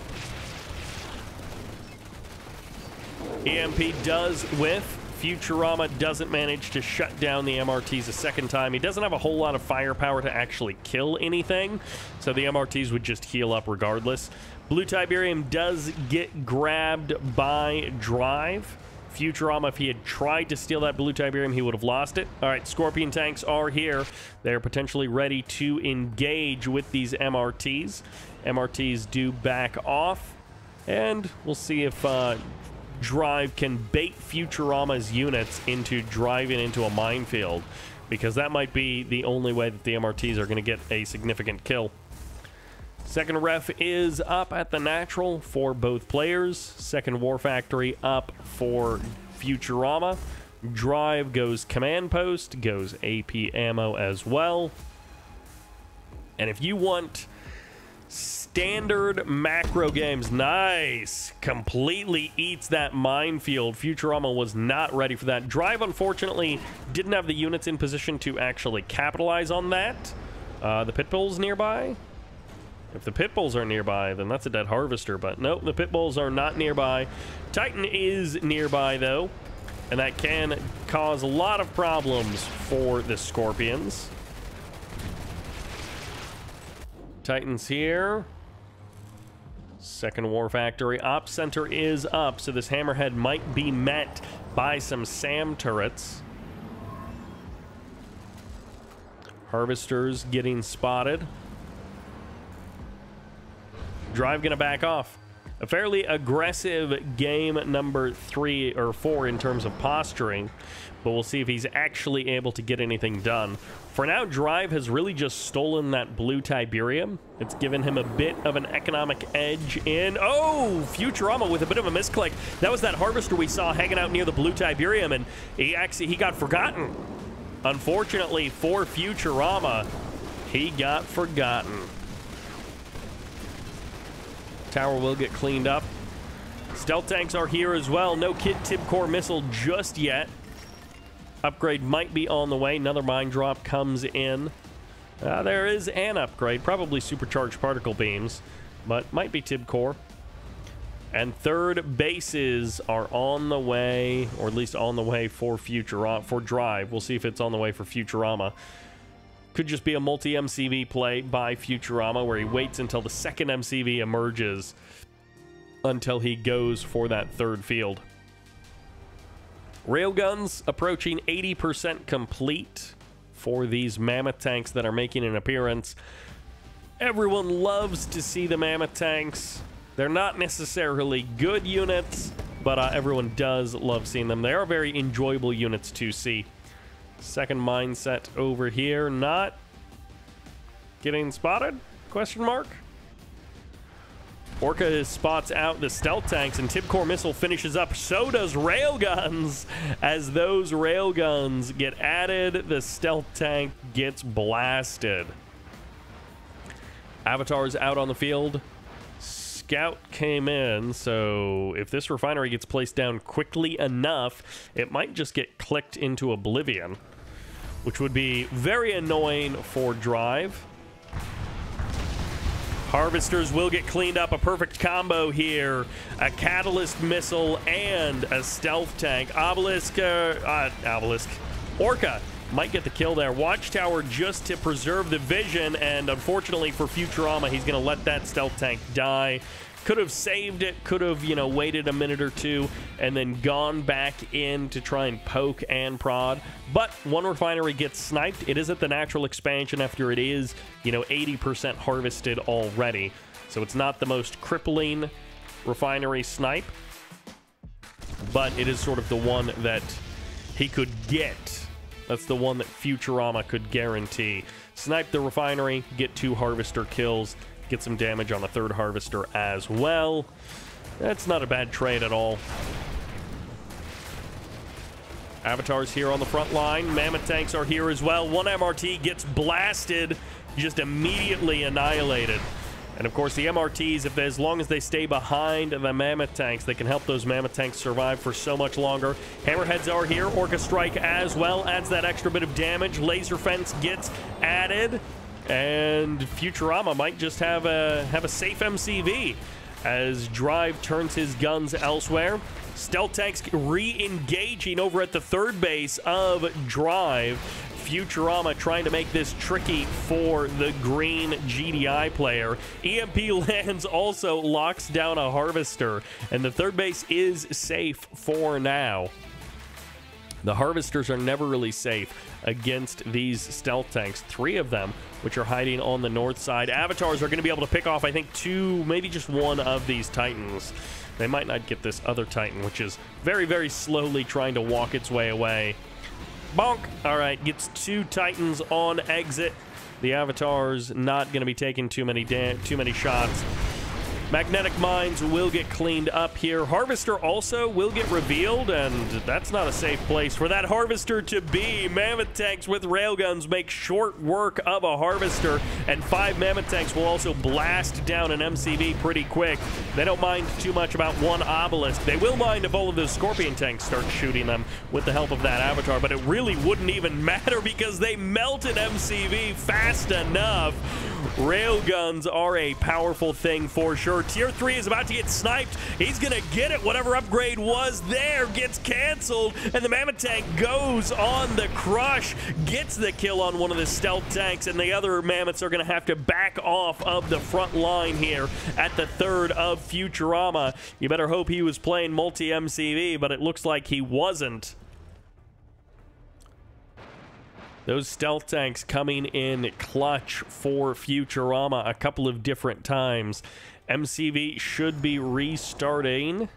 EMP does whiff. Futurama doesn't manage to shut down the MRTs a second time. He doesn't have a whole lot of firepower to actually kill anything, so the MRTs would just heal up regardless. Blue Tiberium does get grabbed by Drive. Futurama, if he had tried to steal that Blue Tiberium, he would have lost it. All right, Scorpion tanks are here. They're potentially ready to engage with these MRTs. MRTs do back off, and we'll see if Drive can bait Futurama's units into driving into a minefield, because that might be the only way that the MRTs are going to get a significant kill. Second ref is up at the natural for both players. Second War Factory up for Futurama. Drive goes command post, goes AP ammo as well. And if you want standard macro games, nice, completely eats that minefield. Futurama was not ready for that. Drive, unfortunately, didn't have the units in position to actually capitalize on that. The pit bulls nearby. If the pit bulls are nearby, then that's a dead harvester, but nope, the pit bulls are not nearby. Titan is nearby, though, and that can cause a lot of problems for the Scorpions. Titan's here. Second War Factory. Ops Center is up, so this Hammerhead might be met by some SAM turrets. Harvesters getting spotted. Drive gonna back off. A fairly aggressive game number 3 or 4 in terms of posturing, but we'll see if he's actually able to get anything done. For now, Drive has really just stolen that blue Tiberium. It's given him a bit of an economic edge in... Oh, Futurama with a bit of a misclick. That was that harvester we saw hanging out near the blue Tiberium, and he got forgotten. Unfortunately for Futurama, he got forgotten. Tower will get cleaned up. Stealth tanks are here as well. No Kit Tibcore missile just yet. Upgrade might be on the way. Another mine drop comes in. There is an upgrade. Probably supercharged particle beams, but might be Tibcore. And third bases are on the way, or at least on the way for Drive. We'll see if it's on the way for Futurama. Could just be a multi-MCV play by Futurama where he waits until the second MCV emerges until he goes for that third field. Railguns approaching 80% complete for these Mammoth tanks that are making an appearance. Everyone loves to see the Mammoth tanks. They're not necessarily good units, but everyone does love seeing them. They are very enjoyable units to see. Second mindset over here, not getting spotted? Question mark. Orca spots out the stealth tanks, and Tibcore missile finishes up. So does railguns. As those railguns get added, the stealth tank gets blasted. Avatar's out on the field. Scout came in, so if this refinery gets placed down quickly enough, it might just get clicked into oblivion, which would be very annoying for Drive. Harvesters will get cleaned up. A perfect combo here. A catalyst missile and a stealth tank. Orca might get the kill there. Watchtower just to preserve the vision, and unfortunately for Futurama, he's going to let that stealth tank die. Could have saved it, could have, you know, waited a minute or two and then gone back in to try and poke and prod. But one refinery gets sniped. It is at the natural expansion after it is, you know, 80% harvested already. So it's not the most crippling refinery snipe, but it is sort of the one that he could get. That's the one that Futurama could guarantee. Snipe the refinery, get 2 harvester kills, get some damage on a third harvester as well. That's not a bad trade at all. Avatars here on the front line. Mammoth tanks are here as well. One MRT gets blasted, just immediately annihilated. And of course the MRTs, as long as they stay behind the Mammoth tanks, they can help those Mammoth tanks survive for so much longer. Hammerheads are here. Orca Strike as well adds that extra bit of damage. Laser Fence gets added. And Futurama might just have a safe MCV as Drive turns his guns elsewhere. Stealth tanks re-engaging over at the third base of Drive. Futurama trying to make this tricky for the green GDI player. EMP lands, also locks down a harvester, and the third base is safe for now. The harvesters are never really safe against these stealth tanks. 3 of them, which are hiding on the north side. Avatars are going to be able to pick off, I think, 2, maybe just 1 of these Titans. They might not get this other Titan, which is very, very slowly trying to walk its way away. Bonk. All right, gets 2 Titans on exit. The Avatar's not going to be taking too many shots. Magnetic Mines will get cleaned up here. Harvester also will get revealed, and that's not a safe place for that Harvester to be. Mammoth Tanks with Railguns make short work of a Harvester, and 5 Mammoth Tanks will also blast down an MCV pretty quick. They don't mind too much about one Obelisk. They will mind if all of those Scorpion Tanks start shooting them with the help of that Avatar, but it really wouldn't even matter because they melt an MCV fast enough. Railguns are a powerful thing for sure. Tier 3 is about to get sniped. He's going to get it. Whatever upgrade was there gets canceled, and the Mammoth Tank goes on the crush, gets the kill on one of the stealth tanks, and the other Mammoths are going to have to back off of the front line here at the 3rd of Futurama. You better hope he was playing multi-MCV, but it looks like he wasn't. Those stealth tanks coming in clutch for Futurama a couple of different times. MCV should be restarting.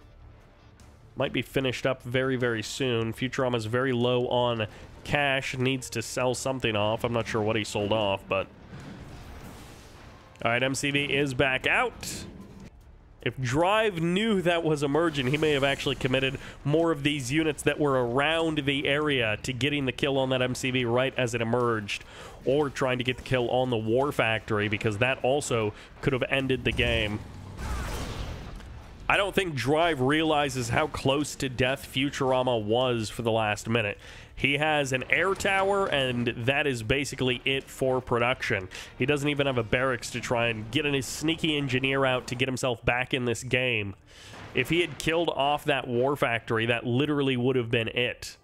Might be finished up very, very soon. Futurama's very low on cash. Needs to sell something off. I'm not sure what he sold off, but... Alright, MCV is back out. If Drive knew that was emerging, he may have actually committed more of these units that were around the area to getting the kill on that MCV right as it emerged, or trying to get the kill on the War Factory, because that also could have ended the game. I don't think Drive realizes how close to death Futurama was for the last minute. He has an air tower, and that is basically it for production. He doesn't even have a barracks to try and get a sneaky engineer out to get himself back in this game. If he had killed off that War Factory, that literally would have been it.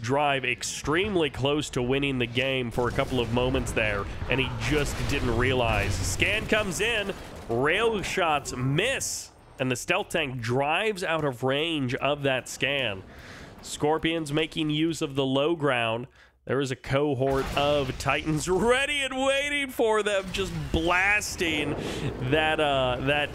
Drive extremely close to winning the game for a couple of moments there, and he just didn't realize. Scan comes in, rail shots miss, and the stealth tank drives out of range of that scan. Scorpions making use of the low ground. There is a cohort of Titans ready and waiting for them, just blasting that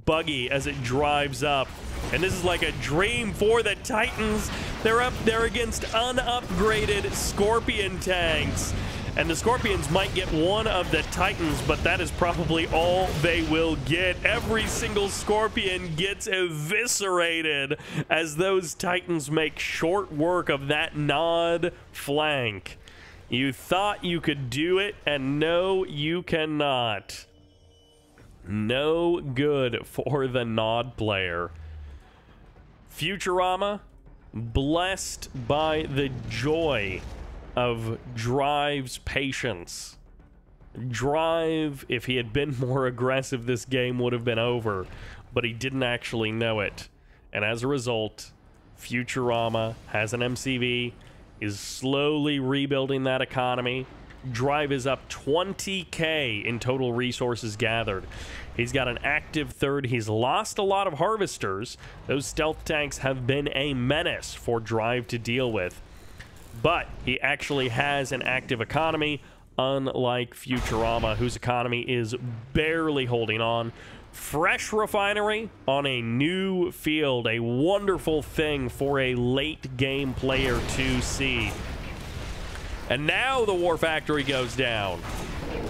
buggy as it drives up. And this is like a dream for the Titans. They're up there against unupgraded Scorpion tanks. And the Scorpions might get one of the Titans, but that is probably all they will get. Every single Scorpion gets eviscerated as those Titans make short work of that Nod flank. You thought you could do it, and no, you cannot. No good for the Nod player. Futurama, blessed by the joy of Drive's patience. Drive, if he had been more aggressive, this game would have been over, but he didn't actually know it. And as a result, Futurama has an MCV, is slowly rebuilding that economy. Drive is up 20k in total resources gathered. He's got an active 3rd. He's lost a lot of Harvesters. Those stealth tanks have been a menace for Drive to deal with. But he actually has an active economy, unlike Futurama, whose economy is barely holding on. Fresh refinery on a new field, a wonderful thing for a late game player to see. And now the War Factory goes down.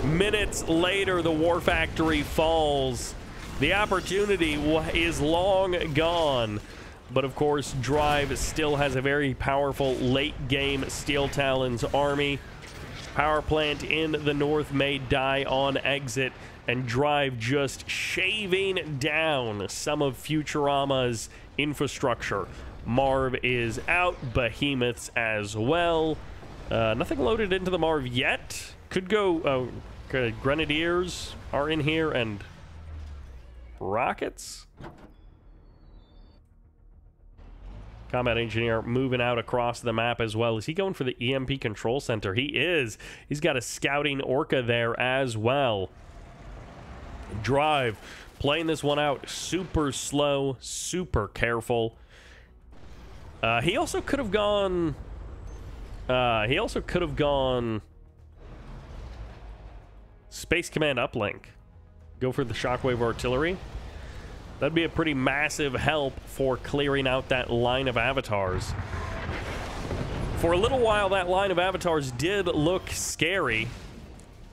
Minutes later, the War Factory falls. The opportunity is long gone. But of course, Drive still has a very powerful late-game Steel Talons army. Power plant in the north may die on exit, and Drive just shaving down some of Futurama's infrastructure. Marv is out, Behemoths as well. Nothing loaded into the Marv yet. Could go... Grenadiers are in here, and rockets? Combat Engineer moving out across the map as well. Is he going for the EMP Control Center? He is. He's got a scouting Orca there as well. Drive playing this one out super slow, super careful. He also could have gone... Space Command uplink. Go for the Shockwave Artillery. That'd be a pretty massive help for clearing out that line of Avatars. For a little while, that line of avatars did look scary,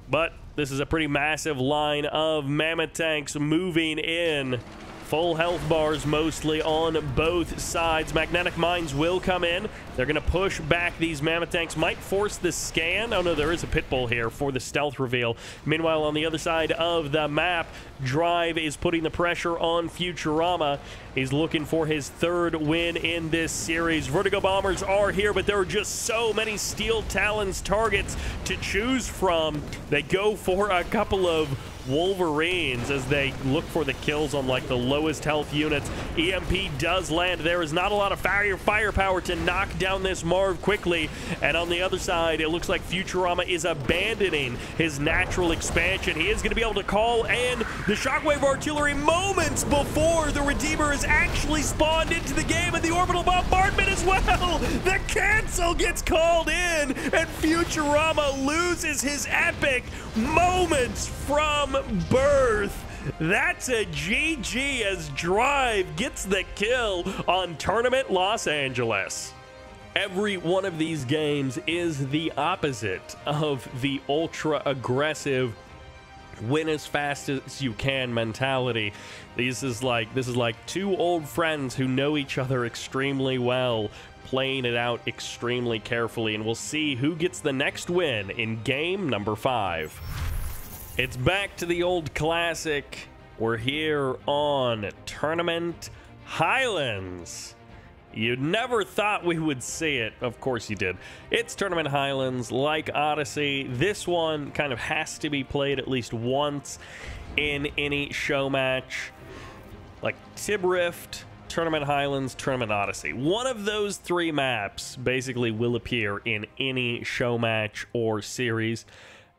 but this is a pretty massive line of mammoth tanks moving in. Full health bars mostly on both sides. Magnetic mines will come in. They're going to push back these mammoth tanks. Might force the scan. Oh no, there is a pit bull here for the stealth reveal. Meanwhile, on the other side of the map, Drive is putting the pressure on Futurama. He's looking for his third win in this series. Vertigo bombers are here, but there are just so many Steel Talons targets to choose from. They go for a couple of Wolverines as they look for the kills on like the lowest health units. EMP does land. There is not a lot of firepower to knock down this Marv quickly, and on the other side it looks like Futurama is abandoning his natural expansion. He is going to be able to call in the Shockwave Artillery moments before the Redeemer is actually spawned into the game, and the orbital bombardment as well. The cancel gets called in, and Futurama loses his epic moments from birth. That's a GG as Drive gets the kill on Tournament Los Angeles. Every one of these games is the opposite of the ultra aggressive win as fast as you can mentality. This is like two old friends who know each other extremely well, playing it out extremely carefully, and we'll see who gets the next win in game number 5. It's back to the old classic. We're here on Tournament Highlands. You never thought we would see it. Of course you did. It's Tournament Highlands. Like Odyssey, this one kind of has to be played at least once in any show match. Like Tib Rift, Tournament Highlands, Tournament Odyssey. One of those 3 maps basically will appear in any show match or series.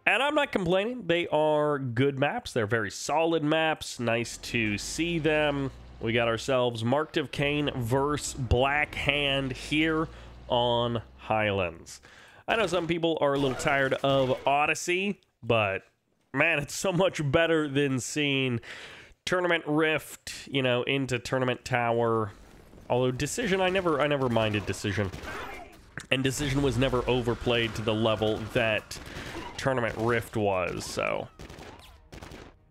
And I'm not complaining. They are good maps. They're very solid maps. Nice to see them. We got ourselves Marked of Cain versus Black Hand here on Highlands. I know some people are a little tired of Odyssey, but man, it's so much better than seeing Tournament Rift, you know, into Tournament Tower. Although Decision, I never minded Decision. And Decision was never overplayed to the level that Tournament Rift was, so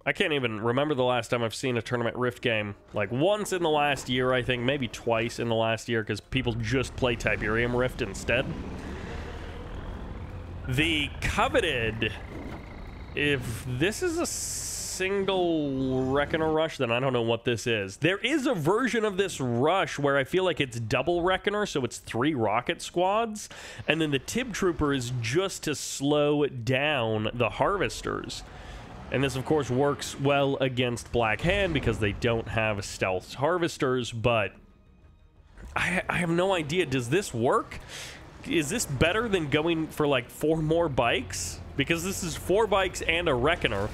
I can't even remember the last time I've seen a Tournament Rift game. Like once in the last year, I think, maybe twice in the last year, because people just play Tiberium Rift instead. The Coveted, if this is a single Reckoner rush, then I don't know what this is. There is a version of this rush where I feel like it's double Reckoner, so it's 3 rocket squads, and then the Tib Trooper is just to slow down the Harvesters. And this, of course, works well against Black Hand because they don't have stealth Harvesters, but I have no idea. Does this work? Is this better than going for like 4 more bikes? Because this is 4 bikes and a Reckoner.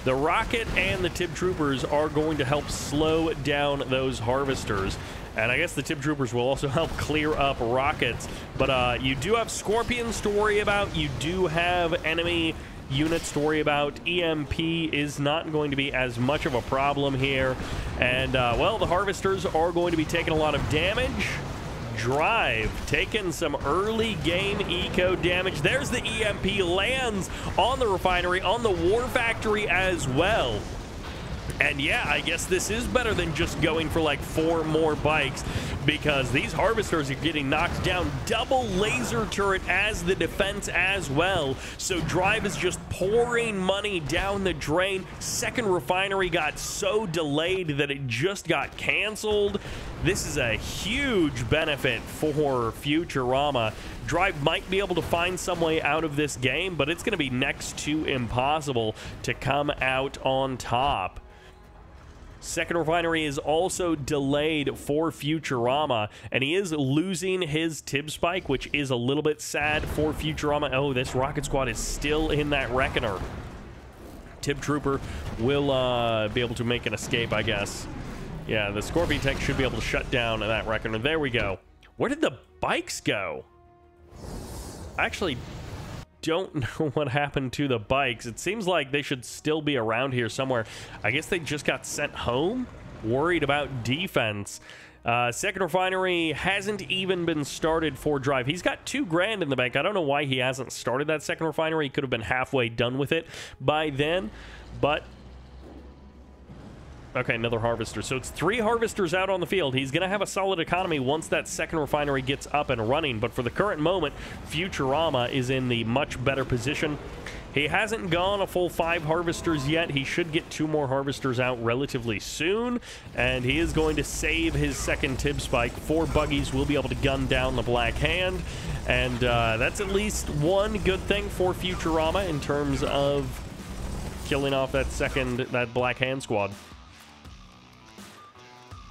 The Rocket and the Tib Troopers are going to help slow down those Harvesters. And I guess the Tib Troopers will also help clear up Rockets. But you do have Scorpions to worry about. You do have enemy units to worry about. EMP is not going to be as much of a problem here. And, well, the Harvesters are going to be taking a lot of damage. Drive taking some early game eco damage. There's the EMP, lands on the refinery, on the War Factory as well. And yeah, I guess this is better than just going for like 4 more bikes, because these Harvesters are getting knocked down. Double laser turret as the defense as well. So Drive is just pouring money down the drain. Second refinery got so delayed that it just got canceled. This is a huge benefit for Futurama. Drive might be able to find some way out of this game, but it's going to be next to impossible to come out on top. Second refinery is also delayed for Futurama, and he is losing his Tib Spike, which is a little bit sad for Futurama. Oh, this Rocket Squad is still in that Reckoner. Tib Trooper will be able to make an escape, I guess. Yeah, the Scorpion tank should be able to shut down that Reckoner. There we go. Where did the bikes go? I actually don't know what happened to the bikes. It seems like they should still be around here somewhere. I guess they just got sent home, worried about defense. Second refinery hasn't even been started for Drive. He's got $2 grand in the bank. I don't know why he hasn't started that second refinery. He could have been halfway done with it by then, but okay, another harvester. So it's 3 harvesters out on the field. He's going to have a solid economy once that second refinery gets up and running. But for the current moment, Futurama is in the much better position. He hasn't gone a full 5 harvesters yet. He should get 2 more harvesters out relatively soon. And he is going to save his second Tib Spike. 4 buggies will be able to gun down the Black Hand. And that's at least one good thing for Futurama in terms of killing off that Black Hand squad.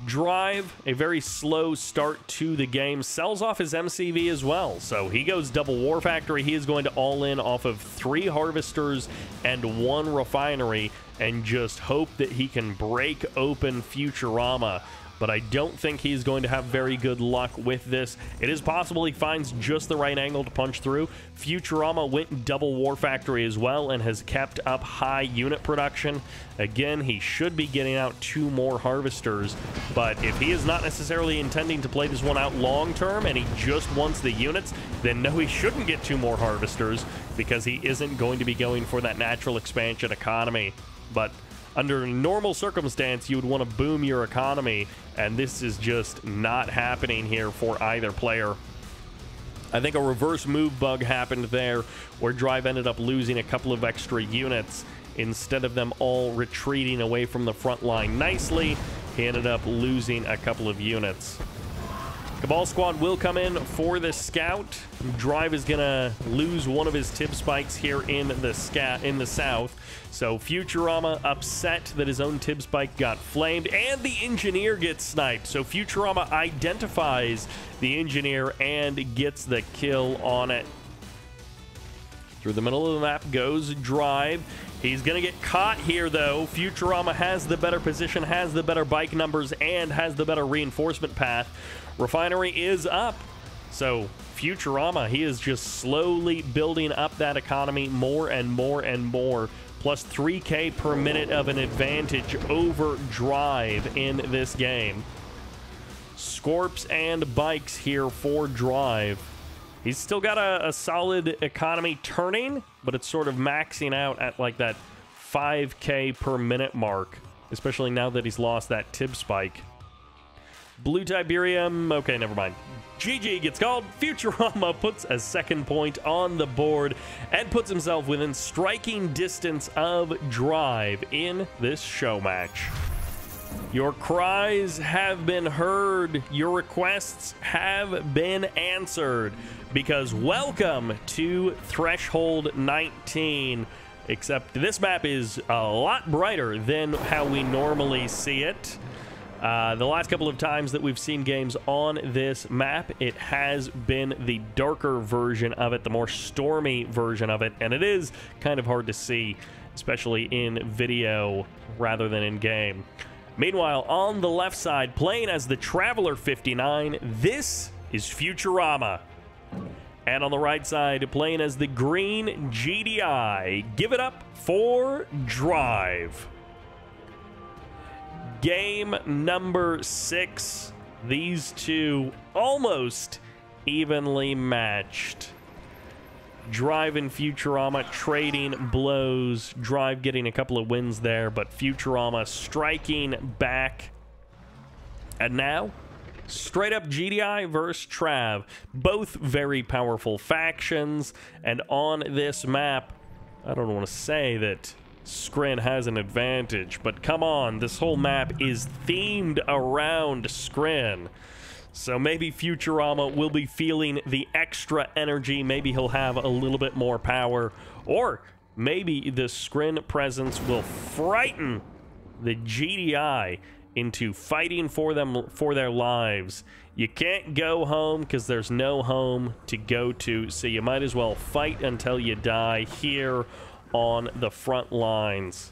Drive, a very slow start to the game, sells off his MCV as well. So he goes double War Factory. He is going to all in off of 3 harvesters and 1 refinery and just hope that he can break open Futurama. But I don't think he's going to have very good luck with this. It is possible he finds just the right angle to punch through. Futurama went double War Factory as well and has kept up high unit production. Again, he should be getting out 2 more harvesters, but if he is not necessarily intending to play this one out long term and he just wants the units, then no, he shouldn't get 2 more harvesters because he isn't going to be going for that natural expansion economy. But under normal circumstance, you would want to boom your economy, and this is just not happening here for either player. I think a reverse move bug happened there, where Drive ended up losing a couple of extra units. Instead of them all retreating away from the front line nicely, he ended up losing a couple of units. Cabal Squad will come in for the scout. Drive is gonna lose one of his Tib Spikes here in the south. So Futurama upset that his own Tib Spike got flamed, and the engineer gets sniped. So Futurama identifies the engineer and gets the kill on it. Through the middle of the map goes Drive. He's going to get caught here, though. Futurama has the better position, has the better bike numbers, and has the better reinforcement path. Refinery is up. So Futurama, he is just slowly building up that economy more and more and more. Plus 3K per minute of an advantage over Drive in this game. Scorps and bikes here for Drive. He's still got a solid economy turning, but it's sort of maxing out at like that 5K per minute mark, especially now that he's lost that Tib Spike. Blue Tiberium, okay, never mind. GG gets called. Futurama puts a second point on the board and puts himself within striking distance of Drive in this show match. Your cries have been heard. Your requests have been answered. Because welcome to Threshold 19. Except this map is a lot brighter than how we normally see it. The last couple of times that we've seen games on this map, it has been the darker version of it, the more stormy version of it, and it is kind of hard to see, especially in video rather than in game. Meanwhile, on the left side, playing as the Traveler 59, this is Futurama. And on the right side, playing as the green GDI, give it up for Drive. Game number 6. These two almost evenly matched. Drive and Futurama trading blows. Drive getting a couple of wins there, but Futurama striking back. And now, straight up GDI versus Trav. Both very powerful factions. And on this map, I don't want to say that Skrin has an advantage, but come on, this whole map is themed around Skrin. So maybe Futurama will be feeling the extra energy. Maybe he'll have a little bit more power. Or maybe the Skrin presence will frighten the GDI into fighting for their lives. You can't go home because there's no home to go to. So you might as well fight until you die here on the front lines.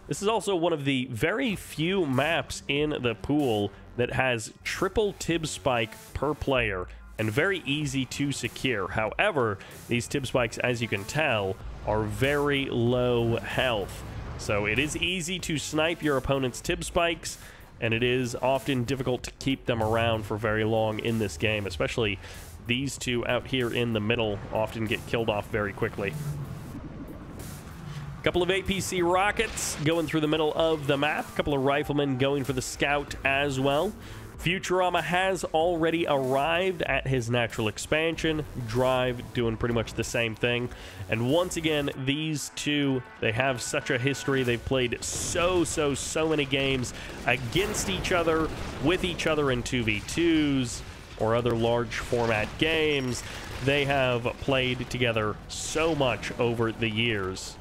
This is also one of the very few maps in the pool that has triple Tib Spike per player and very easy to secure. However, these Tib Spikes, as you can tell, are very low health. So it is easy to snipe your opponent's Tib Spikes, and it is often difficult to keep them around for very long in this game, especially these two out here in the middle often get killed off very quickly. A couple of APC rockets going through the middle of the map. A couple of riflemen going for the scout as well. Futurama has already arrived at his natural expansion. Drive doing pretty much the same thing. And once again, these two, they have such a history. They've played so many games against each other, with each other in 2v2s or other large format games. They have played together so much over the years.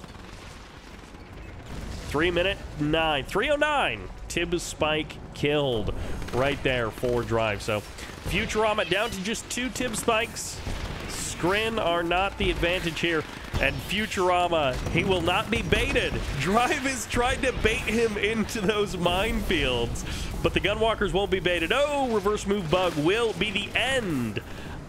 3:09. Tib Spike killed right there for Drive. So Futurama down to just 2 Tib Spikes. Scrin are not the advantage here. And Futurama, he will not be baited. Drive is trying to bait him into those minefields, but the Gunwalkers won't be baited. Oh, reverse move bug will be the end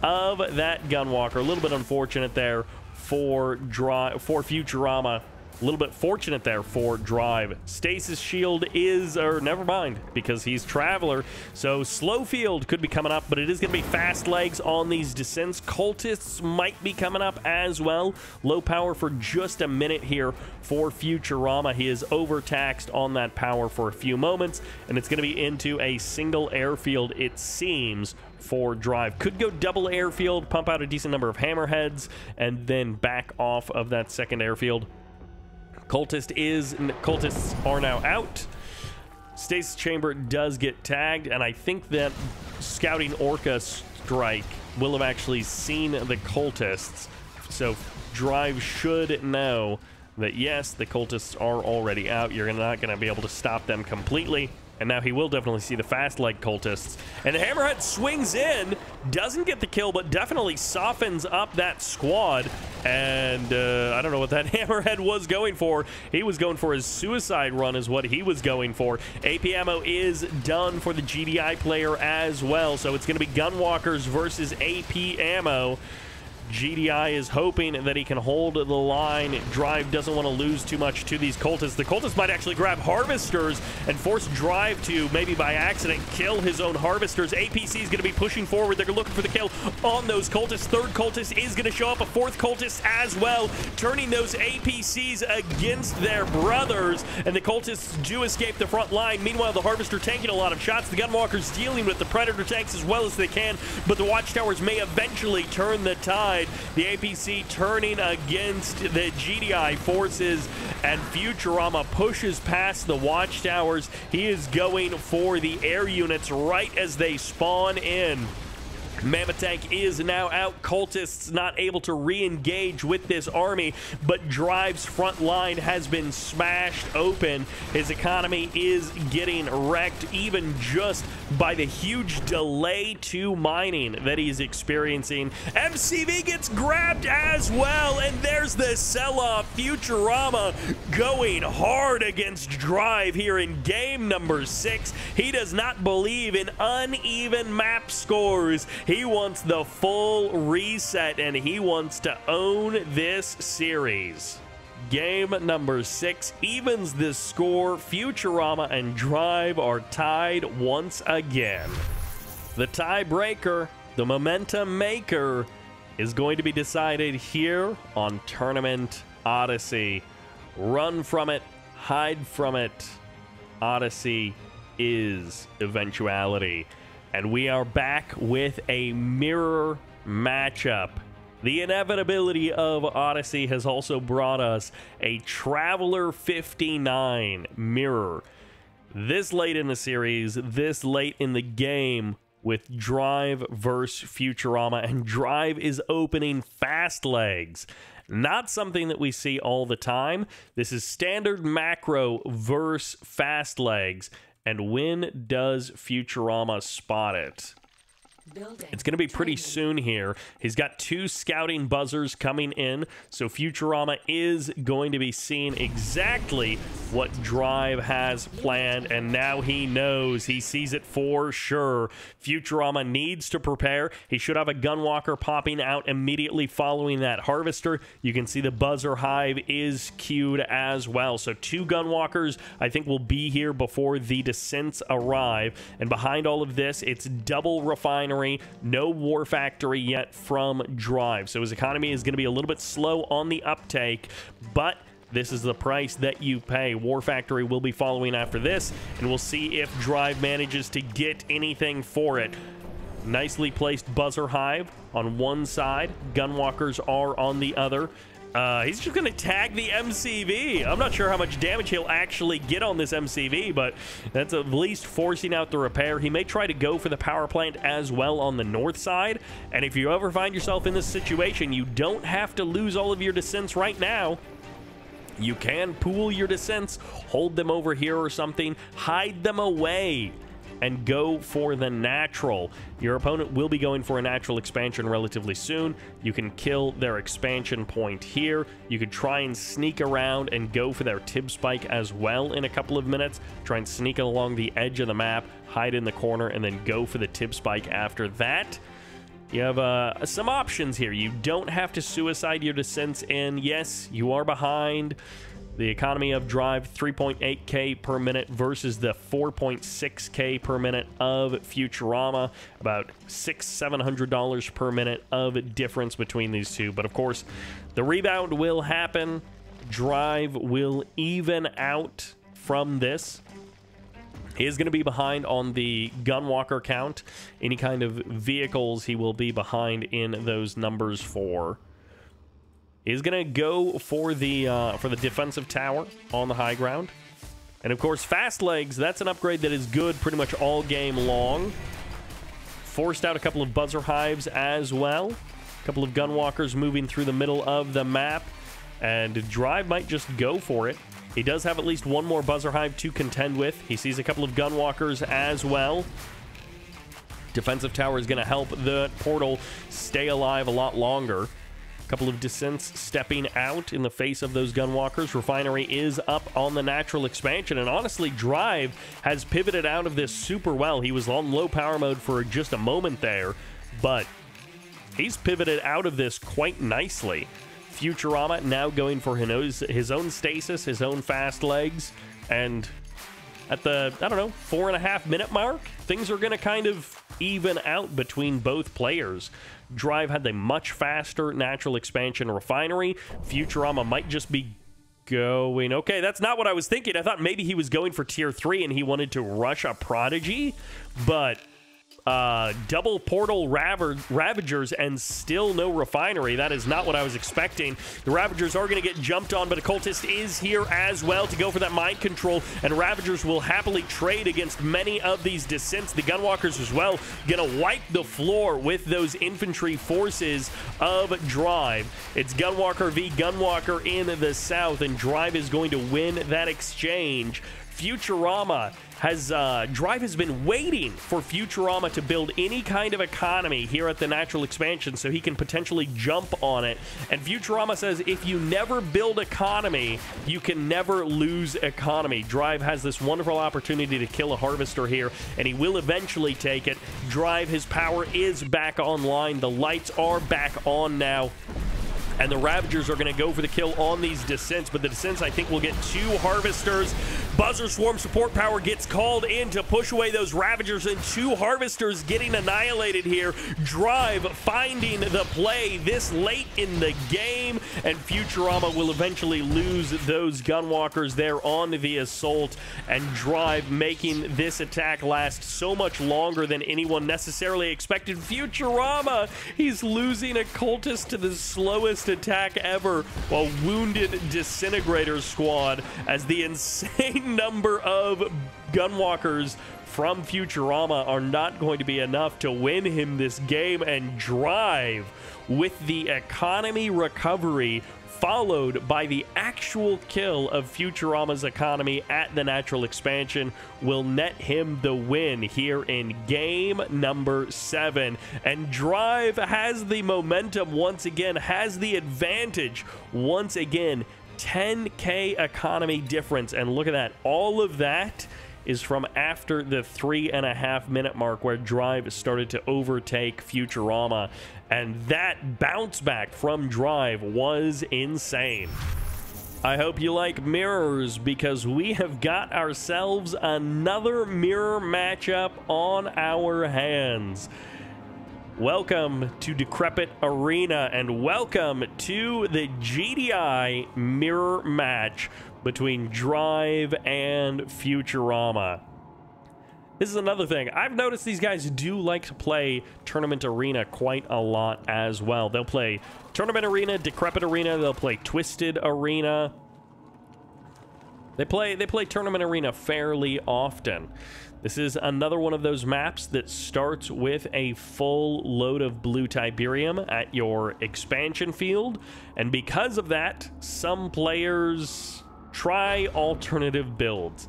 of that Gunwalker. A little bit unfortunate there for Futurama. A little bit fortunate there for Drive. Stasis Shield is, or never mind, because he's Traveler. So Slow Field could be coming up, but it is going to be fast legs on these descents. Cultists might be coming up as well. Low power for just a minute here for Futurama. He is overtaxed on that power for a few moments, and it's going to be into a single airfield, it seems, for Drive. Could go double airfield, pump out a decent number of hammerheads, and then back off of that second airfield. Cultists are now out. Stasis Chamber does get tagged, and I think that Scouting Orca Strike will have actually seen the Cultists. So Drive should know that, yes, the Cultists are already out. You're not going to be able to stop them completely. And now he will definitely see the fast leg Cultists. And the Hammerhead swings in, doesn't get the kill, but definitely softens up that squad. And I don't know what that Hammerhead was going for. He was going for his suicide run is what he was going for. AP ammo is done for the GDI player as well. So it's going to be Gunwalkers versus AP ammo. GDI is hoping that he can hold the line. Drive doesn't want to lose too much to these Cultists. The Cultists might actually grab Harvesters and force Drive to, maybe by accident, kill his own Harvesters. APC is going to be pushing forward. They're looking for the kill on those Cultists. Third Cultist is going to show up. A fourth Cultist as well, turning those APCs against their brothers. And the Cultists do escape the front line. Meanwhile, the Harvester taking a lot of shots. The Gunwalkers dealing with the Predator tanks as well as they can. But the Watchtowers may eventually turn the tide. The APC turning against the GDI forces, and Futurama pushes past the Watchtowers. He is going for the air units right as they spawn in. Mammoth Tank is now out. Cultists not able to re-engage with this army, but Drive's front line has been smashed open. His economy is getting wrecked, even just by the huge delay to mining that he's experiencing. MCV gets grabbed as well, and there's the sell-off. Futurama going hard against Drive here in game number 6. He does not believe in uneven map scores. He wants the full reset, and he wants to own this series. Game number 6 evens this score. Futurama and Drive are tied once again. The tiebreaker, the momentum maker, is going to be decided here on Tournament Odyssey. Run from it, hide from it. Odyssey is eventuality. And we are back with a mirror matchup. The inevitability of Odyssey has also brought us a Traveler 59 mirror. This late in the series, this late in the game, with Drive versus Futurama, and Drive is opening fast legs. Not something that we see all the time. This is standard macro versus fast legs. And when does Futurama spot it? It's going to be pretty soon here. He's got 2 scouting buzzers coming in, so Futurama is going to be seeing exactly what Drive has planned, and now he knows. He sees it for sure. Futurama needs to prepare. He should have a Gunwalker popping out immediately following that Harvester. You can see the Buzzer Hive is queued as well. So 2 Gunwalkers, I think, will be here before the Descents arrive. And behind all of this, it's double refinery, no War Factory yet from Drive. So his economy is going to be a little bit slow on the uptake, but this is the price that you pay. War Factory will be following after this, and we'll see if Drive manages to get anything for it. Nicely placed Buzzer Hive on one side. Gunwalkers are on the other. He's just going to tag the MCV. I'm not sure how much damage he'll actually get on this MCV, but that's at least forcing out the repair. He may try to go for the power plant as well on the north side. And if you ever find yourself in this situation, you don't have to lose all of your Descents right now. You can pool your Descents, hold them over here or something, hide them away, and go for the natural. Your opponent will be going for a natural expansion relatively soon. You can kill their expansion point here. You could try and sneak around and go for their Tib Spike as well in a couple of minutes. Try and sneak along the edge of the map, hide in the corner, and then go for the Tib Spike after that. You have some options here. You don't have to suicide your Descents in. Yes, you are behind. The economy of Drive, 3.8k per minute versus the 4.6k per minute of Futurama. About $600–700 per minute of difference between these two. But of course, the rebound will happen. Drive will even out from this. He is going to be behind on the Gunwalker count. Any kind of vehicles he will be behind in those numbers for. He's going to go for the defensive tower on the high ground. And of course, Fast Legs, that's an upgrade that is good pretty much all game long. Forced out a couple of Buzzer Hives as well. A couple of Gunwalkers moving through the middle of the map. And Drive might just go for it. He does have at least one more Buzzer Hive to contend with. He sees a couple of Gunwalkers as well. Defensive tower is going to help the portal stay alive a lot longer. Couple of Descents stepping out in the face of those Gunwalkers. Refinery is up on the natural expansion, and honestly, Drive has pivoted out of this super well. He was on low power mode for just a moment there, but he's pivoted out of this quite nicely. Futurama now going for his own stasis, his own Fast Legs, and at the, I don't know, 4.5 minute mark, things are going to kind of even out between both players. Drive had the much faster natural expansion refinery. Futurama might just be going... Okay, that's not what I was thinking. I thought maybe he was going for tier 3 and he wanted to rush a Prodigy, but... double portal Ravagers and still no refinery. That is not what I was expecting. The Ravagers are going to get jumped on, but a Cultist is here as well to go for that mind control, and Ravagers will happily trade against many of these Descents. The Gunwalkers as well going to wipe the floor with those infantry forces of Drive. It's Gunwalker v Gunwalker in the south, and Drive is going to win that exchange. Futurama has, Drive has been waiting for Futurama to build any kind of economy here at the natural expansion so he can potentially jump on it. And Futurama says if you never build economy, you can never lose economy. Drive has this wonderful opportunity to kill a Harvester here, and he will eventually take it. Drive, his power is back online. The lights are back on now. And the Ravagers are going to go for the kill on these Descents, but the Descents, I think, will get 2 Harvesters. Buzzer Swarm support power gets called in to push away those Ravagers, and 2 Harvesters getting annihilated here. Drive finding the play this late in the game, and Futurama will eventually lose those Gunwalkers there on the assault, and Drive making this attack last so much longer than anyone necessarily expected. Futurama, he's losing a Cultist to the slowest attack ever, while Wounded Disintegrator Squad, as the insane number of Gunwalkers from Futurama are not going to be enough to win him this game. And Drive, with the economy recovery followed by the actual kill of Futurama's economy at the natural expansion, will net him the win here in game number 7. And Drive has the momentum once again, has the advantage once again. 10k economy difference, and look at that. All of that is from after the 3.5 minute mark where Drive started to overtake Futurama, and that bounce back from Drive was insane. I hope you like mirrors, because we have got ourselves another mirror matchup on our hands. Welcome to Decrepit Arena, and welcome to the GDI mirror match between Drive and Futurama. This is another thing. I've noticed these guys do like to play Tournament Arena quite a lot as well. They'll play Tournament Arena, Decrepit Arena, they'll play Twisted Arena. They play Tournament Arena fairly often. This is another one of those maps that starts with a full load of blue Tiberium at your expansion field, and because of that, some players try alternative builds.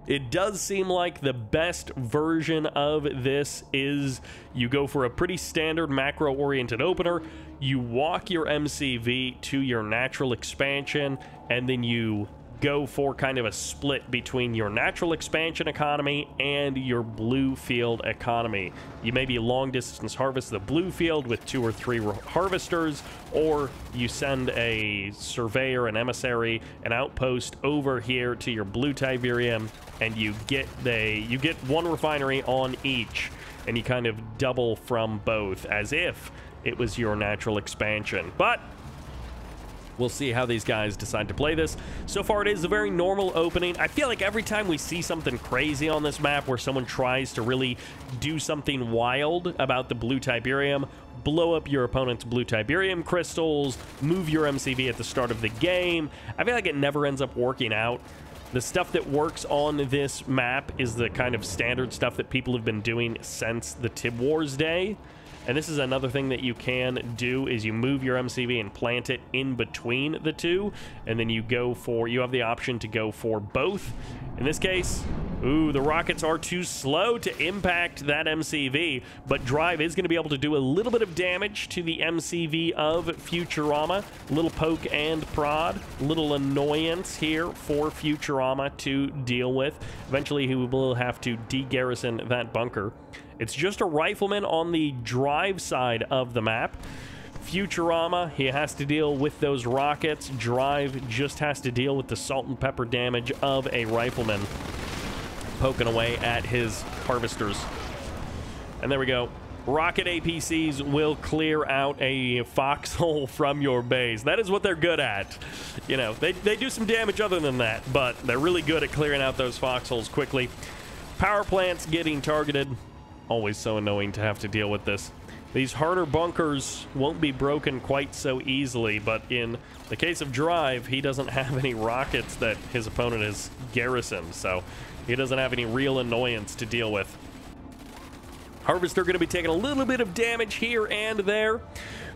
It does seem like the best version of this is you go for a pretty standard macro-oriented opener, you walk your MCV to your natural expansion, and then you go for kind of a split between your natural expansion economy and your blue field economy. You maybe long distance harvest the blue field with 2 or 3 harvesters, or you send a surveyor, an emissary, an outpost over here to your blue Tiberium, and you get 1 refinery on each, and you kind of double from both as if it was your natural expansion. But we'll see how these guys decide to play this. So far, it is a very normal opening. I feel like every time we see something crazy on this map where someone tries to really do something wild about the blue Tiberium, blow up your opponent's blue Tiberium crystals, move your MCV at the start of the game, I feel like it never ends up working out. The stuff that works on this map is the kind of standard stuff that people have been doing since the Tib Wars day. And this is another thing that you can do, is you move your MCV and plant it in between the two, and then you have the option to go for both. In this case, ooh, the rockets are too slow to impact that MCV, but Drive is going to be able to do a little bit of damage to the MCV of Futurama. A little poke and prod, little annoyance here for Futurama to deal with. Eventually, he will have to de-garrison that bunker. It's just a rifleman on the Drive side of the map. Futurama, he has to deal with those rockets. Drive just has to deal with the salt and pepper damage of a rifleman poking away at his harvesters. And there we go. Rocket APCs will clear out a foxhole from your base. That is what they're good at. You know, they do some damage other than that, but they're really good at clearing out those foxholes quickly. Power plants getting targeted. Always so annoying to have to deal with this. These harder bunkers won't be broken quite so easily, but in the case of Drive, he doesn't have any rockets that his opponent has garrisoned, so he doesn't have any real annoyance to deal with. Harvester going to be taking a little bit of damage here and there.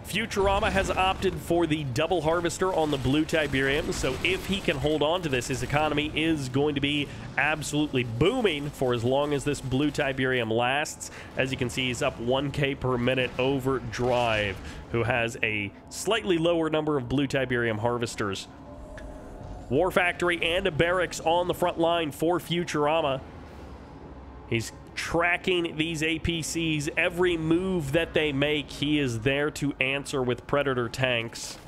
Futurama has opted for the double harvester on the blue Tiberium, so if he can hold on to this, his economy is going to be absolutely booming for as long as this blue Tiberium lasts. As you can see, he's up 1k per minute over Drive, who has a slightly lower number of blue Tiberium harvesters. War Factory and a barracks on the front line for Futurama. He's tracking these APCs. Every move that they make, he is there to answer with Predator tanks.